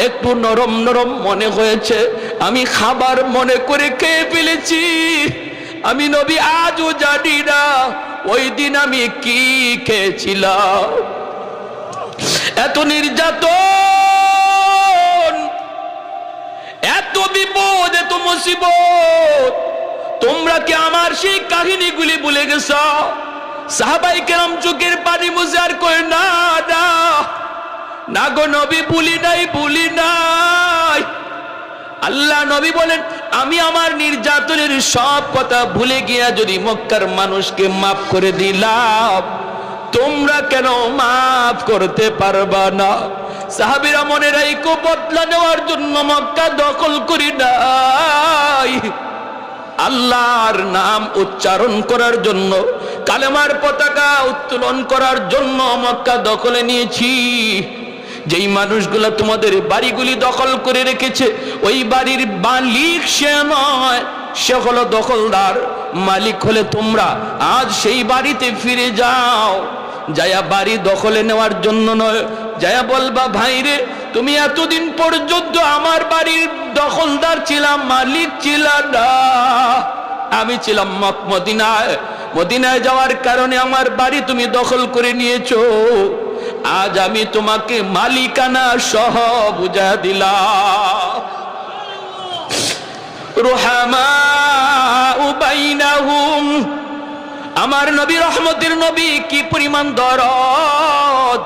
একটু নরম নরম মনে হয়েছে, আমি খাবার মনে করে খেয়ে ফেলেছি। আমি নবী আজও জানি না ওই দিন আমি কি খেয়েছিলাম। এত নির্যাতন, এত বিপদ, এত মুসিবত, তোমরা কি আমার সেই কাহিনীগুলি ভুলে গেছ? সাহাবাই কেরাম চোখের পানি মুছে আর কই না গো নবী, ভুলি নাই। আল্লাহ নবী বলেন, আমি আমার নির্যাতনের সব কথা ভুলে গিয়া যদি মক্কার মানুষকে মাফ করে দিলাম, তোমরা কেন মাফ করতে পারবা না? সাহাবীরা মনে রাখো, বদলা নেওয়ার জন্য মক্কা দখল করি নাই, আল্লাহর নাম উচ্চারণ করার জন্য, কালেমার পতাকা উত্তোলন করার জন্য মক্কা দখলে নিয়েছি। যেই মানুষগুলা তোমাদের বাড়িগুলি দখল করে রেখেছে, ওই বাড়ির মালিক সে নয়, সে হলো দখলদার। মালিক হলে তোমরা। আজ সেই বাড়িতে ফিরে যাও, যায়া বাড়ি দখলে নেওয়ার জন্য নয়, যায়া বলবা, ভাইরে তুমি এতদিন পর্যন্ত আমার বাড়ির দখলদার ছিলাম, মালিক ছিলাম না, আমি ছিলাম মদিনায় যাওয়ার কারণে আমার বাড়ি তুমি দখল করে নিয়েছো। আজ আমি তোমাকে মালিকানা সহ বুঝা দিলাম। রুহামাউ বাইনাহুম, আমার নবী রহমতের নবী কি পরিমাণ দরদ!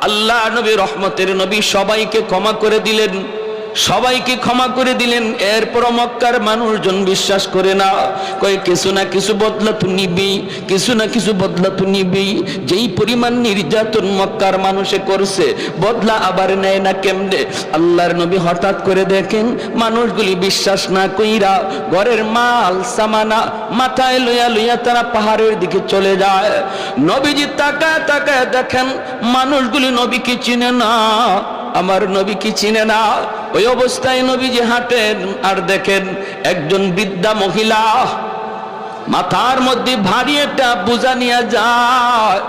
আল্লাহ নবী রহমতের নবী সবাইকে ক্ষমা করে দিলেন, এরপর মক্কার মানুষজন বিশ্বাস করে না, কয় কিছু না কিছু বদলা তো নিবি, যেই পরিমাণ নির্যাতন মক্কার মানুষে করছে, বদলা আবার নেয় না কেমনে? আল্লাহর নবী হঠাৎ করে দেখেন মানুষগুলি বিশ্বাস না কইরা ঘরের মাল সামানা মাথায় লইয়া তারা পাহাড়ের দিকে চলে যায়। নবীজি তাকায় দেখেন মানুষগুলি নবীকে চিনে না, আমার নবী কি চিনে না। ওই অবস্থায় নবীজি হাঁটেন আর দেখেন একজন বৃদ্ধা মহিলা মাথার মধ্যে ভারী একটা বোঝা নিয়ে যায়,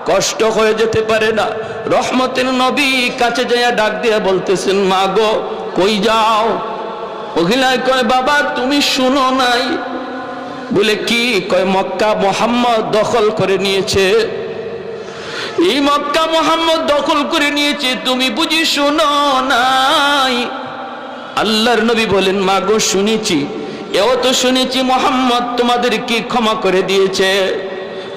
কষ্ট হয়ে যেতে পারে না। রহমতের নবী কাছে যাইয়া ডাক দিয়ে বলতেছেন, মা গো কই যাও? মহিলায় কয়, বাবা তুমি শুনো নাই? বলে কি? কয় মক্কা মুহাম্মদ দখল করে নিয়েছে, এই মক্কা মুহাম্মদ দখল করে নিয়েছে, তুমি বুঝি শুনো নাই? আল্লাহর নবী বলেন, মা গো শুনেছি, এও তো শুনেছি মুহাম্মদ তোমাদের কি ক্ষমা করে দিয়েছে।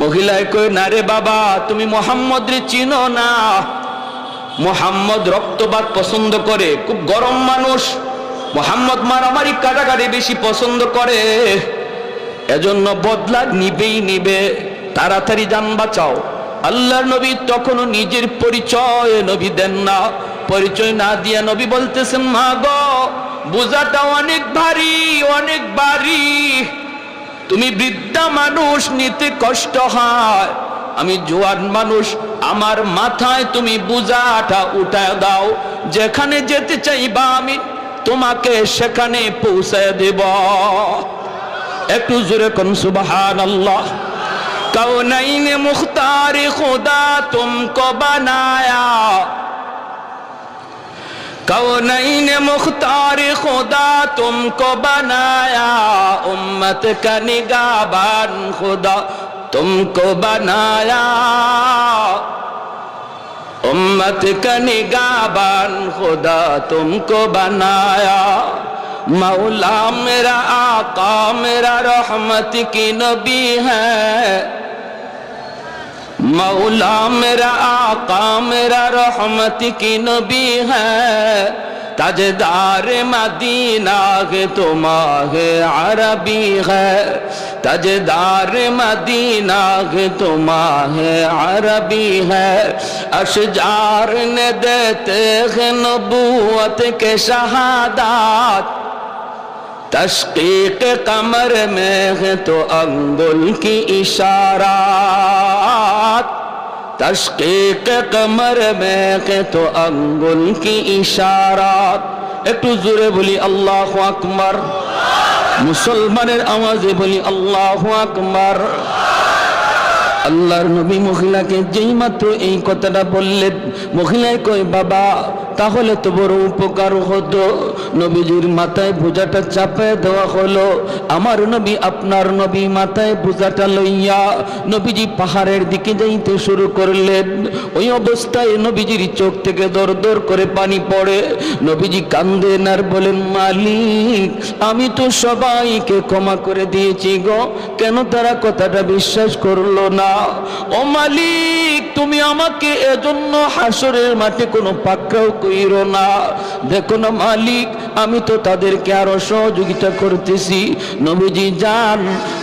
মহিলায় কয়, না রে বাবা, তুমি মুহাম্মদ রে চিনো না। মুহাম্মদ রক্তপাত পছন্দ করে, খুব গরম মানুষ, মোহাম্মদ মারামারি কাটাকাটি বেশি পছন্দ করে, এজন্য বদলা নিবেই নিবে, তাড়াতাড়ি জান বাঁচাও। আল্লাহর নবী তখনও নিজের পরিচয় নবী দেন না, পরিচয় না দিয়া নবী বলতেছেন, মা গো বোঝাটা অনেক ভারী, অনেক ভারী, তুমি বৃদ্ধা মানুষ, নিতে কষ্ট হয়, আমি জোয়ান মানুষ, আমার মাথায় তুমি বোঝাটা উঠায় দাও, যেখানে যেতে চাইবা আমি তোমাকে সেখানে পৌঁছায় দেব। একটু জোরে কোন সুবহানাল্লাহ। कौनैन मुख्तार खुदा तुमको बनाया, कौनैन मुख्तार खुदा तुमको बनाया, उम्मत का निगाहबान खुदा तुमको बनाया, उम्मत का निगाहबान खुदा तुमको बनाया। मौला मेरा आका मेरा रहमत की नबी है, मौला मेरा आका मेरा रहमत की नबी है, ताजदार मदीना के तो माहे अरबी है, ताजदार मदीना के तो माहे अरबी है, अशजार ने देते हैं नबूवत के शहादात, तशकीक कमर में है तो अंगुल की इशारात, तशकीक कमर में है तो अंगुल की इशारात। একটু জোরে বলি আল্লাহু আকবার, মুসলমানের আওয়াজে বলি আল্লাহু আকবার। আল্লাহর নবী মহিলাকে যেই মাত্র এই কথাটা বললেন, মহিলায় কয় বাবা তাহলে তো বড় উপকার হতো। নবীজির মাথায় বোঝাটা চাপায় দেওয়া হলো। আমার নবী আপনার নবী মাথায় বোঝাটা লইয়া নবীজি পাহাড়ের দিকে যাইতে শুরু করলেন। ওই অবস্থায় নবীজির চোখ থেকে দর দর করে পানি পড়ে। নবীজি কান্দেন আর বলেন, মালিক আমি তো সবাইকে ক্ষমা করে দিয়েছি গো, কেন তারা কথাটা বিশ্বাস করলো না? ও মালিক তুমি আমাকে এজন্য হাসরের মাঠে কোনো পাকড়াও কইরো না। দেখো না মালিক আমি তো তাদেরকে আরো সহযোগিতা করতেছি। নবীজি যান,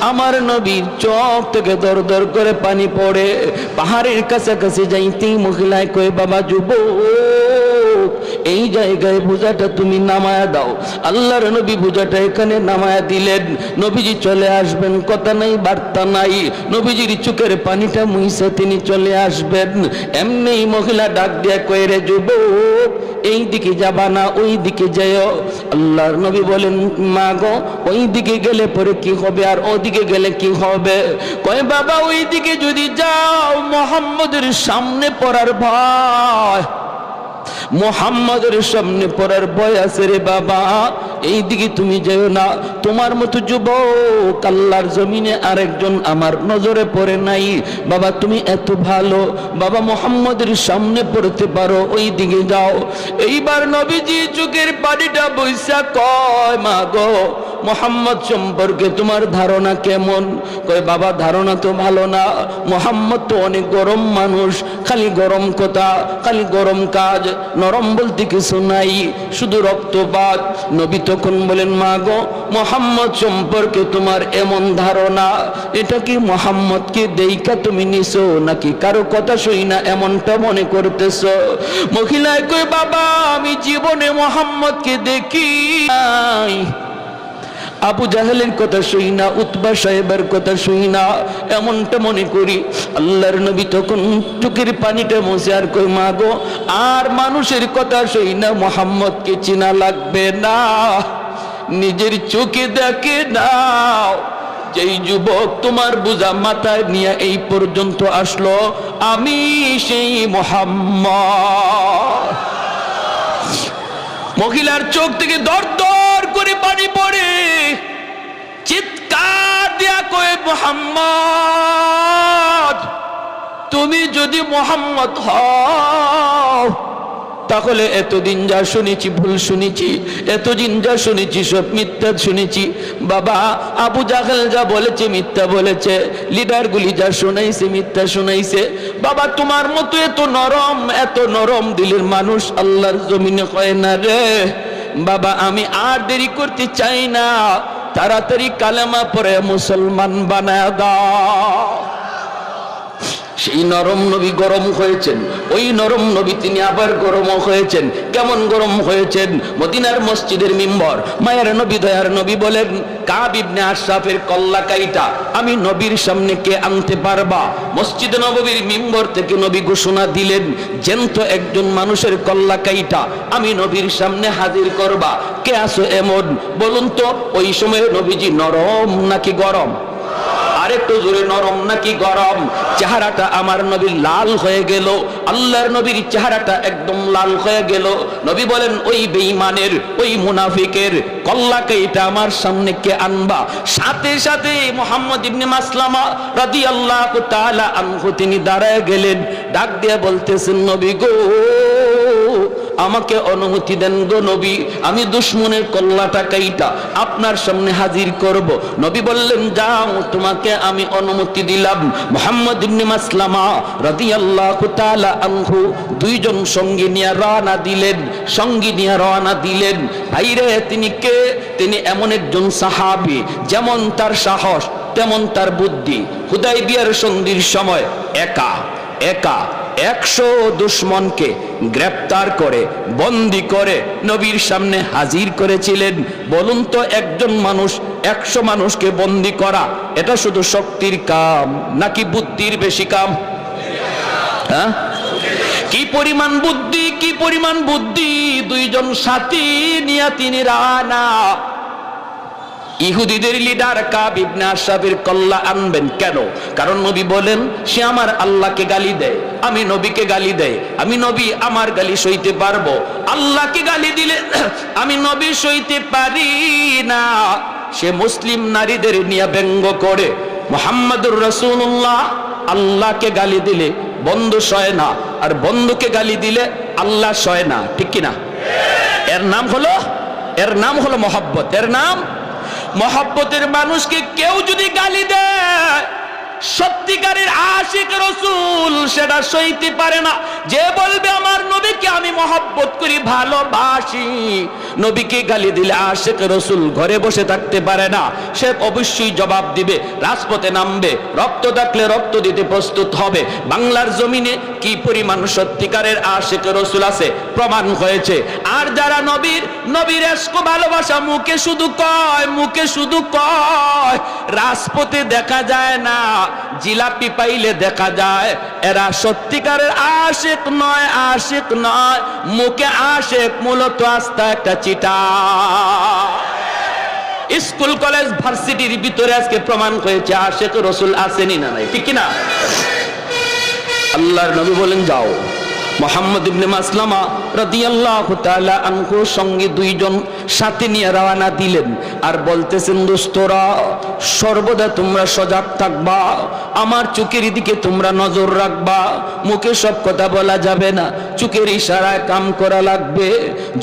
আমার নবীর চোখ থেকে দর দর করে পানি পড়ে। পাহাড়ের কাছাকাছি যাইতেই মহিলায় কয়, বাবা যুবক এই জায়গায় বোঝাটা তুমি নামায়া দাও। আল্লাহর নবী বোঝাটা এখানে নামায়া দিলেন। নবীজি চলে আসবেন, কথা নাই বার্তা নাই, নবীজির চোখের পানিটা মুইসা তিনি চলে আসবেন। এমনি মহিলা ডাক দিয়া কয়, রে যুবক এই দিকে যাবা না ওই দিকে যাও। আল্লাহর নবী বলেন, মা গো ওই দিকে গেলে পরে কি হবে আর ওদিকে গেলে কি হবে? কয় বাবা ওই দিকে যদি যাও মুহাম্মদের সামনে পড়ার ভয়, মুহাম্মদের সামনে পড়ার ভয় আছে রে বাবা, এই দিকে তুমি যেও না। তোমার মতো যুবক আল্লাহর জমিনে আরেকজন আমার নজরে পড়ে নাই। বাবা তুমি এত ভালো, বাবা মুহাম্মদের সামনে পড়তে পারো, ওই দিকে যাও। এইবার নবীজি চোখের পানিটা বইসা কয়, মা গো মুহাম্মদ সম্পর্কে তোমার ধারণা কেমন? কয় বাবা ধারণা তো ভালো না, মুহাম্মদ তো অনেক গরম মানুষ, খালি গরম কথা, খালি গরম কাজ, নরম বলতে কিছু নাই, শুধু রক্তপাত। নবী তখন বলেন, মা গো মুহাম্মদ সম্পর্কে তোমার এমন ধারণা, এটা কি মুহাম্মদকে দেইকা তুমি নিছো নাকি কারো কথা শুই না এমনটা মনে করতেছো? মহিলায় কই বাবা আমি জীবনে মুহাম্মদকে দেখি নাই, আবু জাহেলের কথা শুই না, উতবা সাহেবের কথা শুই না, এমনটা মনে করি। আল্লাহর নবী তখন চোখের পানিটা মুছে আর কই, মা গো আর মানুষের কথা শুই না, মুহাম্মদকে চেনা লাগবে না, নিজের চোখে দেখে নাও। যেই যুবক তোমার বোঝা মাথায় নিয়ে এই পর্যন্ত আসলো, আমি সেই মুহাম্মদ। মহিলার চোখ থেকে দর দর করে পানি পড়ে, চিৎকার দিয়া কয়, মুহাম্মদ তুমি যদি মুহাম্মদ হও তাহলে এতদিন যা শুনেছি ভুল শুনেছি, এতদিন যা শুনেছি সব মিথ্যা শুনেছি। বাবা আবু জাহেল যা বলেছে মিথ্যা বলেছে, লিডারগুলি যা শোনাইছে মিথ্যা শোনাইছে। বাবা তোমার মতো এত নরম দিলের মানুষ আল্লাহর জমিনে হয় না রে। বাবা আমি আর দেরি করতে চাই না, তাড়াতাড়ি কালেমা পড়ে মুসলমান বানায় দাও। সেই নরম নবী গরম হয়েছেন, ওই নরম নবী তিনি আবার গরম হয়েছেন। কেমন গরম হয়েছেন? মদিনার মসজিদের মিম্বর, মায়ের নবী দয়ার নবী বলেন, কাব ইবনে আশরাফের কল্লা কাইটা আমি নবীর সামনে কে আনতে পারবা? মসজিদ নববীর মিম্বর থেকে নবী ঘোষণা দিলেন, জ্যান্ত একজন মানুষের কল্লা কাইটা আমি নবীর সামনে হাজির করবা। কে আসো এমন? বলুন তো ওই সময় নবীজি নরম নাকি গরম? আরেকটু জোরে, নরম নাকি গরম? চেহারাটা আমার নবীর লাল হয়ে গেল, আল্লাহর নবীর চেহারাটা একদম লাল হয়ে গেল। নবী বলেন, ওই বেঈমানের, ওই মুনাফিকের কল্লাকে এটা আমার সামনে কে আনবা? সাথে সাথে মুহাম্মদ ইবনে মাসলামা রাদিয়াল্লাহু তাআলা আনহু তিনি দাঁড়ায় গেলেন, ডাক দিয়ে বলতেছেন, নবী গো আমাকে অনুমতি দেন গো নবী, আমি দুশমনের কল্লাটা কাইটা আপনার সামনে হাজির করব। নবী বললেন, যাও, তোমাকে আমি অনুমতি দিলাম। মুহাম্মদ ইবনে মাসলামা রাদিয়াল্লাহু তাআলা আনহু দুইজন সঙ্গী নিয়ে রওনা দিলেন, সঙ্গী নিয়ে রওনা দিলেন। ভাইরে, তিনি কে? তিনি এমন একজন সাহাবী, যেমন তার সাহস তেমন তার বুদ্ধি। হুদায়বিয়ার সন্ধির সময় একা 100 দুশমনকে গ্রেপ্তার করে বন্দী করে নবীর সামনে হাজির করেছিলেন। বলুন তো একজন মানুষ 100 মানুষকে বন্দী করা এটা শুধু শক্তির কাম নাকি বুদ্ধির বেশি কাম? হ্যাঁ, কি পরিমাণ বুদ্ধি, কি পরিমাণ বুদ্ধি! দুইজন সাথী নিয়ে তিনি রানা ইহুদিদের লিডার কাব ইবনে আশরাফের কল্লা আনবেন। কেন? কারণ নবী বলেন, সে আমার আল্লাহকে গালি দেয়, আমি নবীকে গালি দেয়, আমি নবী আমার গালি সইতে পারবো, আল্লাহকে গালি দিলে আমি নবী সইতে পারি না। সে মুসলিম নারীদের নিয়ে ব্যঙ্গ করে, মুহাম্মাদুর রাসূলুল্লাহ আল্লাহকে গালি দিলে বন্ধু সয় না, আর বন্ধুকে গালি দিলে আল্লাহ সয় না, ঠিক কিনা? এর নাম হলো মহব্বত। এর নাম মহব্বতের মানুষকে কেউ যদি গালি দেয়, সত্যিকারের আশিক রাসূল সেটা সইতে পারে না। যে বলবে আমার নবীকে আমি মহব্বত করি, ভালোবাসি, নবীকে গালি দিলে আশিক রাসূল ঘরে বসে থাকতে পারে না, সে অবশ্যই জবাব দিবে, রাজপথে নামবে, রক্ত দেখলে রক্ত দিতে প্রস্তুত হবে। বাংলার জমিনে কি পরিমাণ সত্যিকারের আশিক রাসূল আছে প্রমাণ হয়েছে। আর যারা নবীর ইশক ভালোবাসা মুখে শুধু কয়, রাজপথে দেখা যায় না, জিলাপি পাইলে দেখা যায়। এরা সত্যিকারের আশিক নয়, মুখে আশিক, মূলত আস্থা একটা চিটা। স্কুল কলেজ ভার্সিটির ভিতরে আজকে প্রমাণ হয়েছে আশিক রাসূল আসেনি না নাই, ঠিক কিনা? আল্লাহর নবী বলেন, যাও। মুহাম্মদ ইবনে মাসলামা রাদিয়াল্লাহু তাআলা আনহু সঙ্গে দুইজন সাথে নিয়ে রওনা দিলেন, আর বলতেছেন, দোস্তরা সর্বদা তোমরা সজাগ থাকবা, আমার চোখের দিকে তোমরা নজর রাখবা, মুখে সব কথা বলা যাবে না, চোখের ইশারায় কাম করা লাগবে।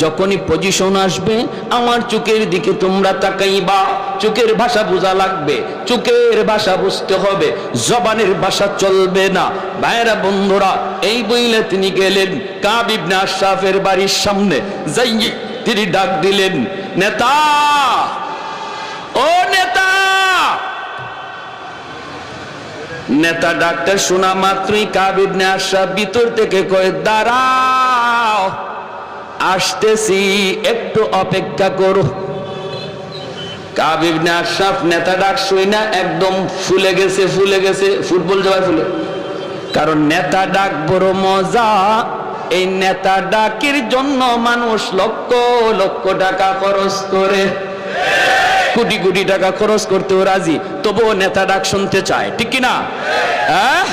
যখনই পজিশন আসবে আমার চোখের দিকে তোমরা তাকাইবা, চোখের ভাষা বোঝা লাগবে, চোখের ভাষা বুঝতে হবে, জবানের ভাষা চলবে না। ভাইরা বন্ধুরা, এই বইলে তিনি গেলেন কাব ইবনে আশরাফের বাড়ির সামনে, যাই তিনি ডাক দিলেন, নেতা, ও নেতা! নেতা ডাকটা শোনা মাত্রই কাব ইবনে আশরাফ ভিতর থেকে কয়, দাঁড়াও, আসতেছি, একটু অপেক্ষা করো। কাব ইবনে আশরাফ নেতা ডাক শুই না একদম ফুলে গেছে, ফুটবল জবাই ফুলে। কারণ নেতা ডাক বড় মজা, এই নেতা ডাকের জন্য মানুষ লক্ষ লক্ষ টাকা খরচ করে, কোটি কোটি টাকা খরচ করতেও রাজি, তবুও নেতা ডাক শুনতে চায়, ঠিক কিনা? হ্যাঁ,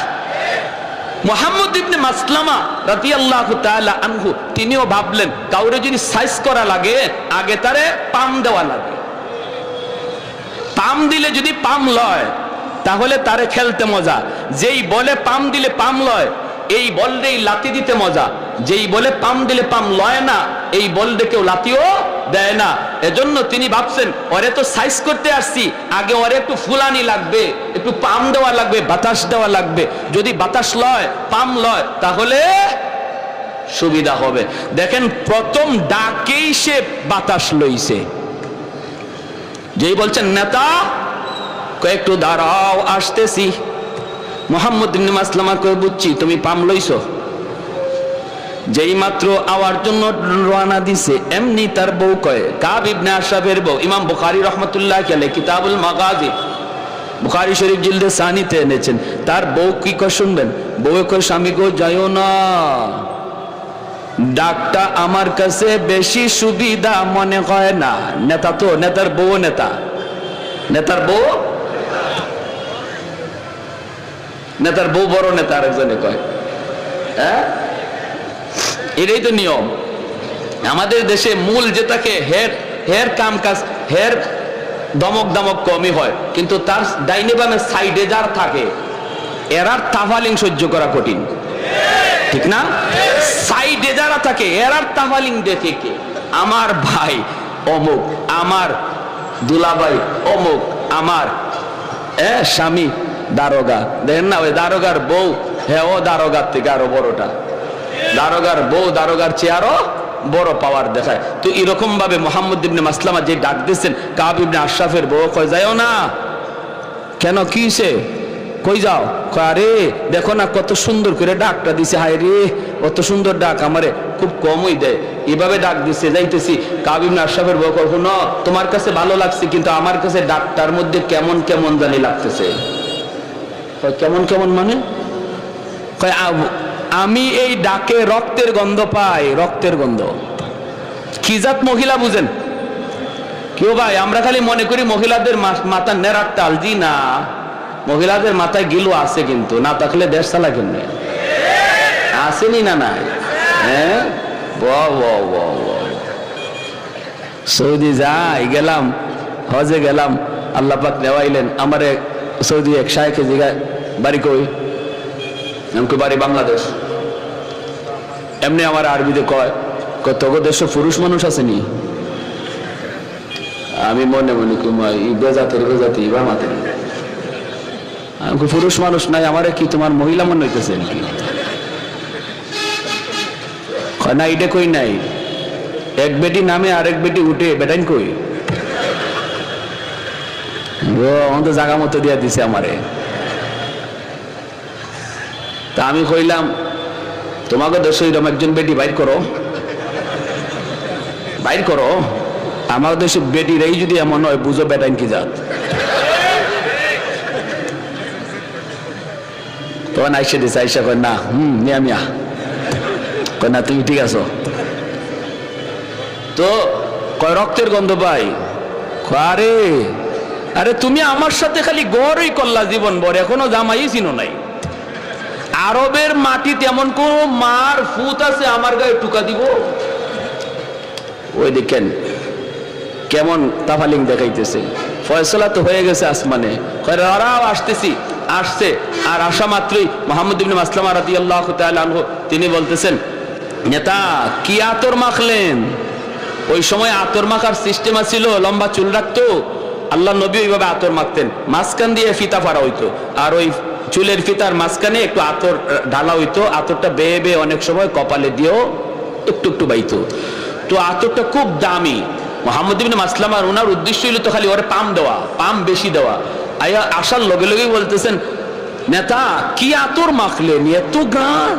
মুহাম্মদ ইবনে মাসলামা রাদিয়াল্লাহু তাআলা আনহু তিনিও ভাবলেন, কাউরে যদি সাইজ করা লাগে আগে তারে পাম দেওয়া লাগে, পাম দিলে যদি পাম লয় তাহলে তারে খেলতে মজা। যেই বলে পাম দিলে পাম লয়, এই বল দিয়ে লাথি দিতে মজা। যেই বলে পাম দিলে পাম লয় না, এই বল দিয়ে কেউ লাথিও দেয় না। এজন্য তিনি ভাবছেন, ওরে তো সাইজ করতে আসছি, আগে ওরে একটু ফুলানি লাগবে, একটু পাম দেওয়া লাগবে, বাতাস দেওয়া লাগবে। যদি বাতাস লয়, পাম লয়, তাহলে সুবিধা হবে। দেখেন প্রথম ডাকেই সে বাতাস লইছে, যেই বলছেন নেতা একটু দাঁড়াও আসতেছি। মুহাম্মদ ইবনে মাসলামা কয় বুঝছি তুমি পাম লইছো। যেই মাত্র আওয়ার জন্য রওনা দিছে এমনি তার বউ কয়, কাব ইবনে আশরাফের বউ, ইমাম বুখারী রাহমাতুল্লাহ আলাইহি কিতাবুল মাগাজি বুখারী শরীফ জিলদে সানিতে এনেছেন। তার বউ কি কয় শুনবেন, বউ কয় স্বামী গো যাইও না, ডাকটা আমার কাছে বেশি সুবিধা মনে হয় না। নেতা তো, নেতার বউ নেতা, নেতার বউ, নেতার বউ বড় নেতা আরেকজনে কয়। হ্যাঁ, এটাই তো নিয়ম আমাদের দেশে। মূল যেটাকে হের হের কাম কাজ, হের দমক দমক কমই হয়, কিন্তু তার ডাইনে বামে সাইডে যার থাকে এরার তাফালিং সহ্য করা কঠিন, ঠিক না? সাইডে যারা থাকে এরার তাফালিং দেখে কে, আমার ভাই অমুক, আমার দুলাভাই অমুক, আমার স্বামী দারোগা, দেখেন না ওই দারোগার বউ, হ্যাঁ ও দারোগার থেকে আরো বড়টা, দারোগার বউ দারোগার চেয়ে আরো বড় পাওয়ার দেখায়। তো এরকম ভাবে মুহাম্মদ ইবনে মাসলামা যে ডাক দিচ্ছেন, কাব ইবনে আশরাফের বউ কয় যাও না। কেন, কি সে কই যাও? আরে দেখো না কত সুন্দর করে ডাকটা দিছে, হায় রে কত সুন্দর ডাক, আমারে খুব কমই দেয়, এভাবে ডাক দিছে যাইতেছি। কাব ইবনে আশরাফের বউ কয় না তোমার কাছে ভালো লাগছে, কিন্তু আমার কাছে ডাকটার মধ্যে কেমন কেমন জানি লাগতেছে। কেমন কেমন মানে, আমি এই ডাকে রক্তের গন্ধ পাই, রক্তের গন্ধ। কি জাত মহিলা বুঝেন কেউ ভাই? আমরা খালি মনে করি মহিলাদের মাথা নেড়ার তাল, জি না, মহিলাদের মাথায় গিলু আছে, কিন্তু না থাকলে দেশ চালা কেমনে, আসেনি না নাই? হ্যাঁ, সৌদি যাই গেলাম, হজে গেলাম, আল্লাহ পাক নেওয়াইলেন আমারে সৌদি এক শায়েখে জিগায় বাড়ি কই, বাড়ি বাংলাদেশ। এমনি আমার আরবিতে কয় তোকে দেশে পুরুষ মানুষ আসেনি? আমি মনে মনে বেজাতের বেজাতি বা মাতে পুরুষ মানুষ নাই, আমারে কি তোমার মহিলা মনে হইতেছে নাকি? না এটা কই নাই, এক বেটি নামে আরেক বেটি উঠে, বেটাইন কই? ও আমাদের জায়গা মতো দিয়া দিছে আমারে। তা আমি কইলাম তোমাকে দেশে এরকম একজন বেটি বাইর করো, বাইর করো। আমার দেশে বেটিরাই যদি এমন হয় বুঝো বেটাইন কি জাত। তখন আইসে দিছে, আইসা কয় না নিয়ামিয়া, কয় না তুমি ঠিক আছো তো? কয় রক্তের গন্ধ পাই। আরে আরে তুমি আমার সাথে খালি গড়ই করলা জীবন ভর, এখনো জামাই চিনো নাই। আরবের মাটিতে এমন কোন মার ফুত আছে আমার গায়ে টুকা দিব? ওই দেখেন কেমন তাফালিং দেখাইতেছে। ফয়সালা তো হয়ে গেছে আসমানে, আসতেছি, আসছে। আর আসা মাত্রই মুহাম্মদ ইবনে মাসলামা রাদিয়াল্লাহু তাআলা আনহু তিনি বলতেছেন, নেতা কি আতর মাখলেন? ওই সময় আতর মাখার সিস্টেম ছিল, লম্বা চুল রাখতো, আল্লাহ নবী ওইভাবে আতর মাখতেন, মাঝখান দিয়ে ফিতা ফাড়া হইতো, আর ওই চুলের ফিতার মাঝখানে একটু আতর ঢালা হইতো, আতরটা বেয়ে বেয়ে অনেক সময় কপালে দিয়েও একটু একটু বাইতো। তো আতরটা খুব দামি। মুহাম্মদ ইবনে মাসলামার ওনার উদ্দেশ্য হইল তো খালি ওরে পাম দেওয়া, পাম বেশি দেওয়া। আয়া আসার লগে লগেই বলতেছেন, নেতা কি আতর মাখলেন, এত গান?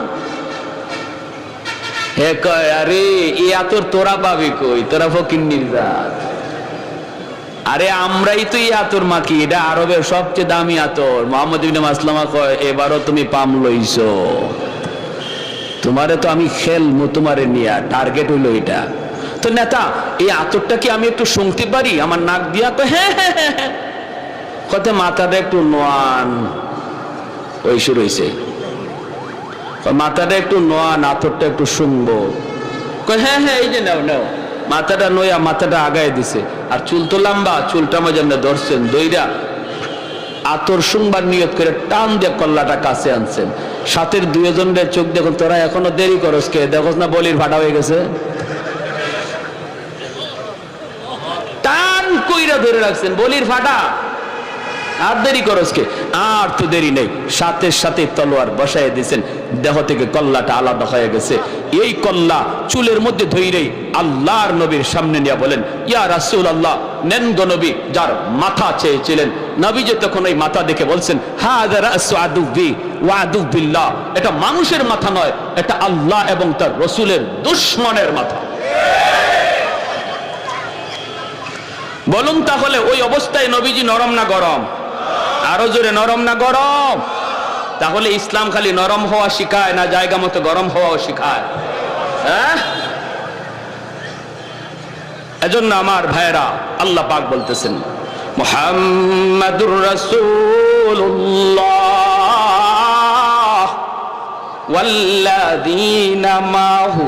হে কয় আরে এই আতর তোরা পাবি কই, তোরা ফকিন্নির জাত। আরে আমরাই তো এই আতর মাখি, এটা আরবের সবচেয়ে দামি আতর। মুহাম্মদ ইবনে মাসলামা কয় এবারও তুমি পাম লইছো, তোমারে তো আমি খেলমু, তোমারে নিয়া টার্গেট হইলো এটা। তো নেতা এই আতরটা কি আমি একটু শুনতে পারি আমার নাক দিয়া? তো হ্যাঁ হ্যাঁ হ্যাঁ, কত মাথাটা একটু নোয়ান, ওই শুরু হয়েছে, মাথাটা একটু নোয়ান, আতরটা একটু শুনবো। হ্যাঁ হ্যাঁ এই যে নাও নাও। মাথাটা নয়া মাথাটা আগায় দিছে, আর চুল তো লম্বা, চুলটা মজা ধরছেন, দইরা আতর শুনবার নিয়ত করে টান দিয়ে কল্লাটা কাছে আনছেন। সাথের দুজনের চোখ দেখুন, তোরা এখনো দেরি করস কে, দেখোস না বলির ফাটা হয়ে গেছে? টান কইরা ধরে রাখছেন, বলির ফাটা। আর দেরি করসকে, আর তো দেরি নেই, সাথে সাথে তলোয়ার বসায় দিয়েছেন, দেহ থেকে কল্লাটা আলাদা হয়ে গেছে। এই কল্লা চুলের মধ্যে ধইরেই আল্লাহর নবীর সামনে নিয়ে বলেন, ইয়া রাসূলুল্লাহ, নেন গো নবী। যার মাথা চেয়েছিলেন, নবী যে তখন ওই মাথা দেখে বলছেন, হাযা রাসু আদুবি ওয়া আদুবিল্লাহ, এটা মানুষের মাথা নয়, এটা আল্লাহ এবং তার রাসূলের দুশমনের মাথা। বলুন তাহলে ওই অবস্থায় নবীজি নরম না গরম? আরো জোরে, নরম না গরম? তাহলে ইসলাম খালি নরম হওয়া শিখায় না জায়গা মতো গরম হওয়াও শিখায়? হ্যাঁ, এজন্য আমার ভাইরা, আল্লাহ পাক বলতেছেন, মুহাম্মাদুর রাসূলুল্লাহ ওয়াল্লাযীনা মাহু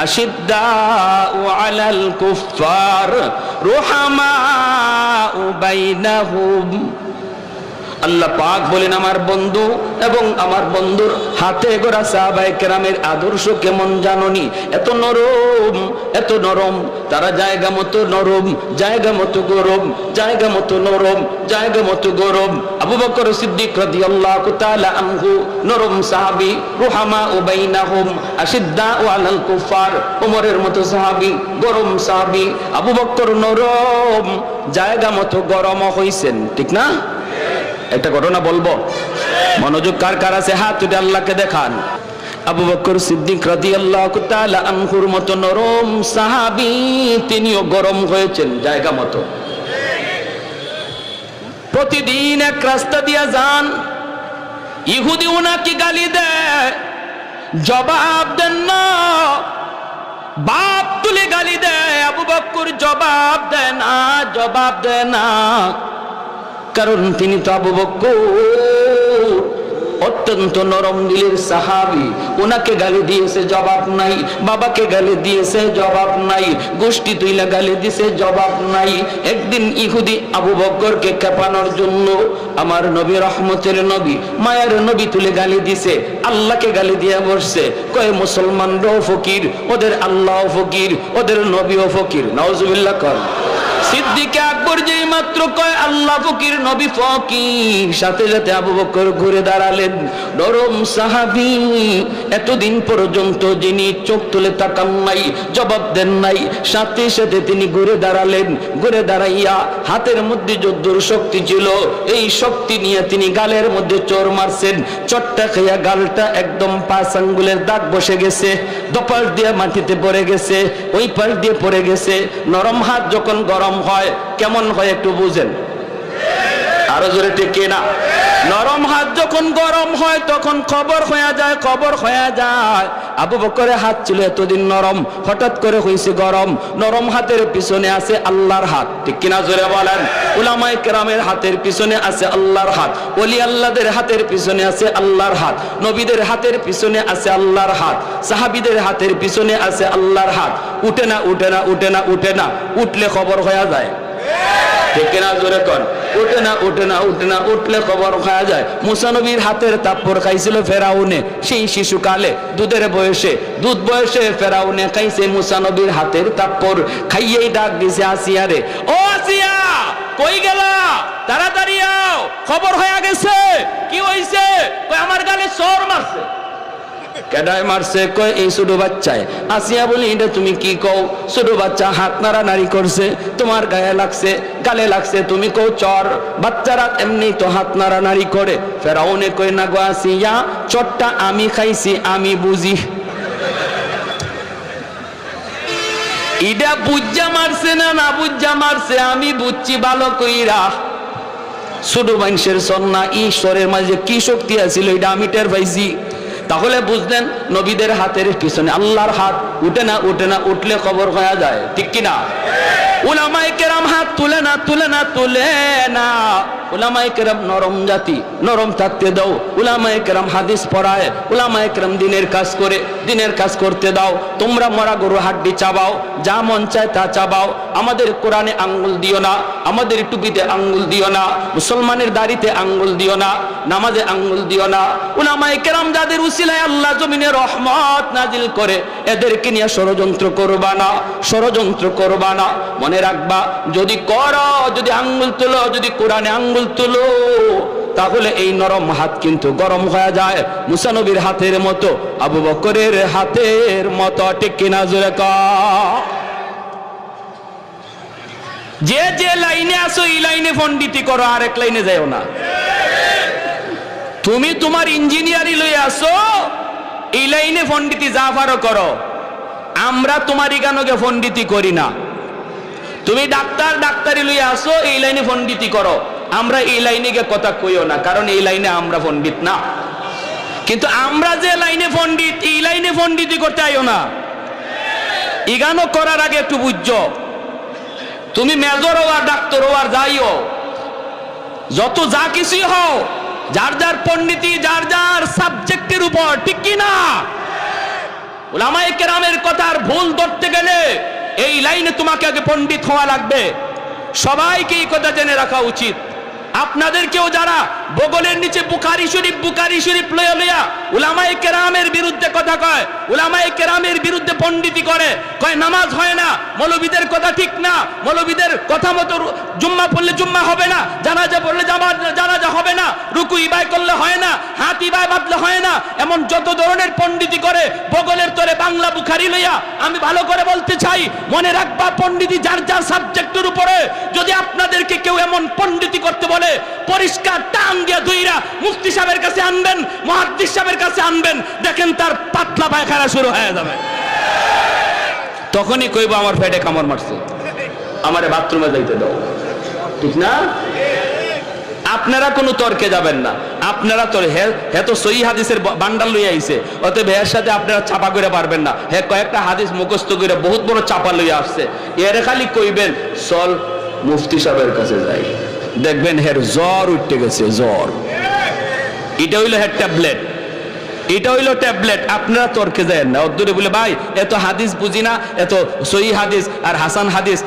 আশিদ্দাউ আলাল কুফফার রুহামাউ বাইনাহুম। আল্লাহ পাক বলেন, আমার বন্ধু এবং আমার বন্ধুর হাতে গড়া সাহাবায়ে কেরামের আদর্শ কেমন জাননি? এত নরম, এত নরম, তারা জায়গা মতো নরম, জায়গা মতো গরম, জায়গা মতো নরম, জায়গা মতো গরম। আবু বকর সিদ্দিক রাদিয়াল্লাহু তাআলা আনহু নরম সাহাবী, রুহামাউ বাইনাহুম আশিদ্দাউ আলাল কুফার। ওমরের মতো সাহাবী, গরম সাহাবী। আবু বকর নরম, জায়গা মতো গরম হইছেন, ঠিক না? একটা ঘটনা বলবো, মনোযোগ কার কার আছে হাত উঠে আল্লাহকে দেখান। আবু বকর সিদ্দিক রাদিয়াল্লাহু তাআলা আনহুর মতো নরম সাহাবী, তিনিও গরম হয়েছেন জায়গা মতো। প্রতিদিন এক রাস্তা দিয়া যান, ইহুদি উনাকে গালি দেয়, জবাব দেন না, বাপ তুলে গালি দেয়। আবু বকর জবাব দেয় না, জবাব দেয় না, কারণ তিনি তো আবু বকর অত্যন্ত নরম দিলের সাহাবী। ওনাকে গালি দিয়েছে, জবাব নাই। বাবাকে গালি দিয়েছে, জবাব নাই। গোষ্ঠী তুইলা গালি দিয়েছে, জবাব নাই। একদিন ইহুদি আবু বকরকে খেপানোর জন্য আমার নবী, রহমতের নবী, মায়ের নবী তুলে গালি দিছে, আল্লাহকে গালি দিয়ে বসছে। কয় মুসলমানরাও ফকির, ওদের আল্লাহও ফকির, ওদের নবীও ফকির। নাউজুবিল্লাহ কর। সিদ্দিক আকবর যেই মাত্র কয় আল্লাহ ফকির, নবী ফকির, সাথে সাথে আবু বকর ঘুরে দাঁড়ালেন। নরম সাহাবী, এতদিন পর্যন্ত যিনি চোখ তুলে তাকান নাই, জবাব দেন নাই, সাথে সাথে তিনি ঘুরে দাঁড়ালেন। ঘুরে দাঁড়াইয়া হাতের মধ্যে যদ্দুর শক্তি ছিল, এই শক্তি নিয়ে তিনি গালের মধ্যে চোর মারছেন। চট্টা খাইয়া গালটা একদম 5 আঙ্গুলের দাগ বসে গেছে, দপাস দিয়ে মাটিতে পড়ে গেছে, ওই পাশ দিয়ে পড়ে গেছে। নরম হাত যখন গরম হয় কেমন হয় একটু বুঝেন? আরো জোরে ঠিক না? নরম হাত যখন গরম হয় তখন খবর হয়ে যায়, খবর হয়ে যায়। আবু বকরের হাত ছিল এতদিন নরম, হঠাৎ করে হয়েছে গরম। নরম হাতের পিছনে আছে আল্লাহর হাত, ঠিক কিনা জোরে বলেন? উলামায়ে কেরামের হাতের পিছনে আছে আল্লাহর হাত, ওলি আল্লাহদের হাতের পিছনে আছে আল্লাহর হাত, নবীদের হাতের পিছনে আছে আল্লাহর হাত, সাহাবীদের হাতের পিছনে আছে আল্লাহর হাত। উঠে না, উঠে না, উঠে না, উঠে না, উঠলে খবর হয়ে যায়, ঠিক কিনা জোরে কর? উঠে না, উঠে না, উঠে না, উঠলে খবর খাওয়া যায়। মুসা নবীর হাতের তাপ্পর খাইছিল ফেরাউনে, সেই শিশুকালে দুধের বয়সে, দুধ বয়সে ফেরাউনে খাইছে মুসা নবীর হাতের তাপ্পর। খাইয়েই ডাক দিছে আসিয়া রে, ও আসিয়া কই গেলা, তাড়াতাড়ি আও, খবর হয়ে গেছে। কি হইছে? কই আমার গালে চোর মারছে। কেডায় মারছে? কয় এই ছোট বাচ্চায়। আসিয়া বলি, এটা তুমি কি কও? ছোট বাচ্চা হাত নাড়ানাড়ি করছে, তোমার গায়ে লাগছে, গালে লাগছে, তুমি কও চর। বাচ্চারা এমনি তো হাত নাড়ানাড়ি করে। ফেরাউনে কই না গো আসিয়া, চরটা আমি খাইছি, আমি বুঝি। ইডা বুঝা মারছে না না বুঝা মারছে, আমি বুঝছি ভালো কইরা। ছোট মানুষের সন্না ঈশ্বরের মাঝে কি শক্তি আছিল এটা আমি টের পাইছি। তাহলে বুঝলেন নবীদের হাতের পিছনে আল্লাহর হাত। উঠে না, উঠে না, উঠলে খবর হয়ে যায়, ঠিক কিনা? উলামায়ে কেরাম হাত তুলে না, তুলে না, তুলে না। উলামায়ে কেরাম নরম জাতি, নরম থাকতে দাও। উলামায়ে কেরাম হাদিস পড়ায়, উলামায়ে কেরাম দিনের কাজ করে, দিনের কাজ করতে দাও। তোমরা মরা গরু হাড্ডি চাবাও, যা মন চায় তা চাবাও। আমাদের কোরআনে আঙ্গুল দিও না, আমাদের টুপিতে আঙ্গুল দিও না, মুসলমানের দাড়িতে আঙ্গুল দিও না, নামাজে আঙ্গুল দিও না। উলামায়ে কেরাম যাদের উসিলায় আল্লাহ জমিনে রহমত নাজিল করে, এদেরকে নিয়ে ষড়যন্ত্র করবা না, ষড়যন্ত্র করবা না। মনে রাখবা, যদি করো, যদি আঙ্গুল তুলো, যদি কোরআনে আঙ্গুল তুলো, তাহলে এই নরম হাত কিন্তু গরম হয়ে যায় মুসা নবীর হাতের মতো, আবু বকরের হাতের মতো। ঠিক কিনা জোরে কও? যে যে লাইনে আসো এই লাইনে পণ্ডিতি করো, আরেক লাইনে যাও না। তুমি তোমার ইঞ্জিনিয়ারি লইয়া আসো, এই লাইনে পণ্ডিতি যা পারো করো। আমরা তোমার ইগানোকে পণ্ডিতি করি না। তুমি ডাক্তারি লইয়া আসো, এই লাইনে পণ্ডিতি করো। আমরা এই লাইনে গিয়ে কথা কইও না, কারণ এই লাইনে আমরা পণ্ডিত না। কিন্তু আমরা যে লাইনে পণ্ডিত, এই লাইনে পণ্ডিতি করতে আইও না। ইগানো করার আগে একটু বুঝছো, তুমি মেজর হও আর ডাক্তার হও আর যাইও, যত যা কিছুই হও, যার যার পণ্ডিতি যার যার সাবজেক্টের উপর। ঠিক কি না? উলামায়ে কেরামের কথার ভুল ধরতে গেলে এই লাইনে তোমাকে আগে পণ্ডিত হওয়া লাগবে। সবাইকে এই কথা জেনে রাখা উচিত। আপনাদেরকেও যারা বগলের নিচে বুখারী শরীফ লইয়া উলামায়ে কেরামের বিরুদ্ধে কথা কয়, উলামায়ে কেরামের বিরুদ্ধে পণ্ডিতি করে, কয় নামাজ হয় না, মৌলবীদের কথা ঠিক না, মৌলবীদের কথা মতো জুম্মা পড়লে জুম্মা হবে না, জানাজা পড়লে জানাজা হবে না, রুকু ইবাই করলে হয় না, হাত ইবাই বাঁধলে হয় না, এমন যত ধরনের পণ্ডিতি করে বগলের তরে বাংলা বুখারী লইয়া। আমি ভালো করে বলতে চাই, মনে রাখবা, পণ্ডিতি যার যার সাবজেক্টের উপরে। যদি আপনাদেরকে কেউ এমন পণ্ডিতি করতে বলে, পরিষ্কার টান দিয়ে ধুইরা মুফতি সাহেবের কাছে আনবেন, মুহাদ্দিস সাহেবের কাছে আনবেন, দেখেন তার পাতলা পায়খানা শুরু হয়ে যাবে। তখনই কইব আমার পেটে কামড় মারছে, আমারে বাথরুমে যাইতে দাও। ঠিক না? আপনারা কোনো তর্কে যাবেন না। আপনারা তো তো সহি হাদিসের বান্ডাল লইয়া আইছে, অতএব এর সাথে আপনারা চাপা করে পারবেন না। হ্যাঁ, কয়েকটা হাদিস মুখস্থ করে বহুত বড় চাপা লইয়া আসছে, এর খালি কইবেন চল মুফতি সাহেবের কাছে যাই, দেখবেন হের জ্বর উঠতে গেছে, জ্বর। এটা হইলো হের ট্যাবলেট, এটা হইলো ট্যাবলেট। আপনারা তর্কে যায় না। অদ্দূরে বলে ভাই এত হাদিস বুঝি না, এত সহি হাদিস আর হাসান হাদিস,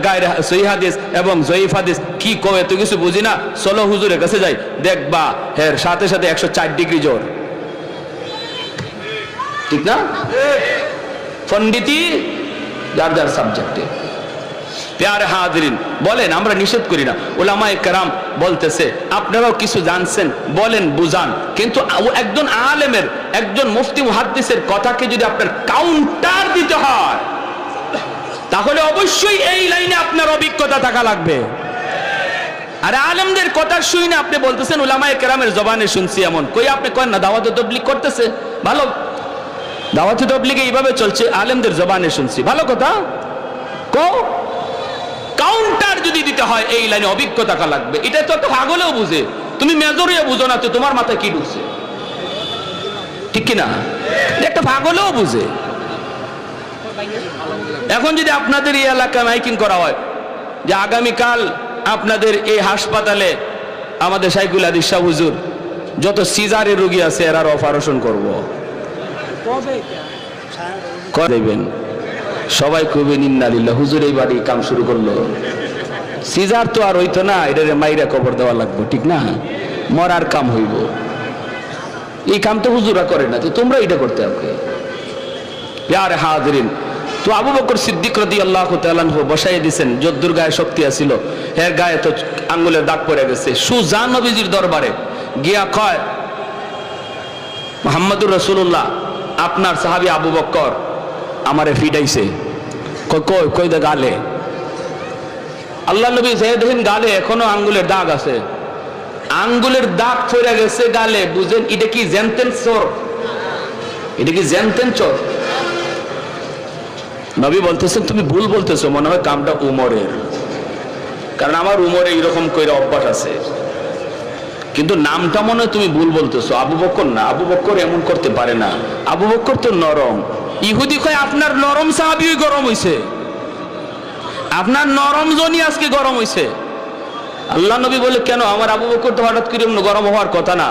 গায়রে সহি হাদিস এবং জয়ীফ হাদিস কি কয়, এত কিছু বুঝি না, চলো হুজুরের কাছে যাই, দেখবা হের সাথে সাথে 104 ডিগ্রি জ্বর। ঠিক না? পণ্ডিতি যার যার সাবজেক্টে। প্যারে হাজিরিন, বলেন, আমরা নিষেধ করি না। উলামায়ে কেরাম বলতেছে আপনারাও কিছু জানছেন, বলেন, বুঝান, কিন্তু একজন আলেমের, একজন মুফতি মুহাদ্দিসের কথাকে যদি আপনার কাউন্টার দিতে হয়, তাহলে অবশ্যই এই লাইনে আপনার অভিজ্ঞতা থাকা লাগবে। আর আলেমদের কথা শুই না আপনি বলতেছেন উলামায়ে কেরামের জবানে শুনছি, এমন কই আপনি করেন না। দাওয়াতে তাবলীগ করতেছে, ভালো, দাওয়াতে তাবলীগে এইভাবে চলছে, আলেমদের জবানে শুনছি, ভালো কথা। কাউন্টার যদি দিতে হয় এই লাইনে অভিজ্ঞতা থাকা লাগবে। এটা তো একটা পাগলেও বুঝে, তুমি মেজরিয়া বুঝো না তো তোমার মাথায় কি ঢুকছে? ঠিক কিনা? একটা পাগলেও বুঝে। এখন যদি আপনাদের এই এলাকায় মাইকিং করা হয় যে আগামীকাল আপনাদের এই হাসপাতালে আমাদের শাইখুল হাদিস শাহ হুজুর যত সিজারের রোগী আছে এরার অপারেশন করবো, করবেন, সবাই কইবেন ইন্নালিল্লাহ, হুজুর এই বাড়ি কাম শুরু করলো। সিজার তো আর হইতো না, এটারে মাইরা কবর দেওয়া লাগবে। ঠিক না? মরার কাম হইব, এই কাম তো হুজুরা করে না, তো তোমরা এটা করতে হবে। প্যারে হাজিরিন, তো আবু বকর সিদ্দিক রাদিয়াল্লাহু তাআলা আনহু বসাই দিয়েছেন, যদ্দুর গায়ে শক্তি আছিল, এর গায়ে তো আঙ্গুলের দাগ পড়ে গেছে। সুজা নবীজির দরবারে গিয়া কয়, মুহাম্মদুর রাসূলুল্লাহ, আপনার সাহাবী আবু বকর আমারে ফিডাইছে। কই দে গালে। আল্লাহ নবী দেখেন গালে এখনো আঙ্গুলের দাগ আছে, আঙ্গুলের দাগ পড়ে গেছে গালে। বুঝেন এটা কি জেনতেন চোর? এটা কি জেনতেন চোর? নবী বলতেছেন তুমি ভুল বলতেছো, মনে হয় কামটা উমরের, কারণ আমার উমরে এইরকম কইরা অভ্যাস আছে, কিন্তু নামটা মনে হয় তুমি ভুল বলতেছো, আবু বকর না, আবু বকর এমন করতে পারে না, আবু বকর তো নরম। ইহুদি কয় আপনার নরম সাহাবী গরম হইছে, আপনার নরম জনই আজকে গরম হইছে। আল্লাহ নবী বলে কেন? আমার আবু বকর তো হঠাৎ করে গরম হওয়ার কথা না।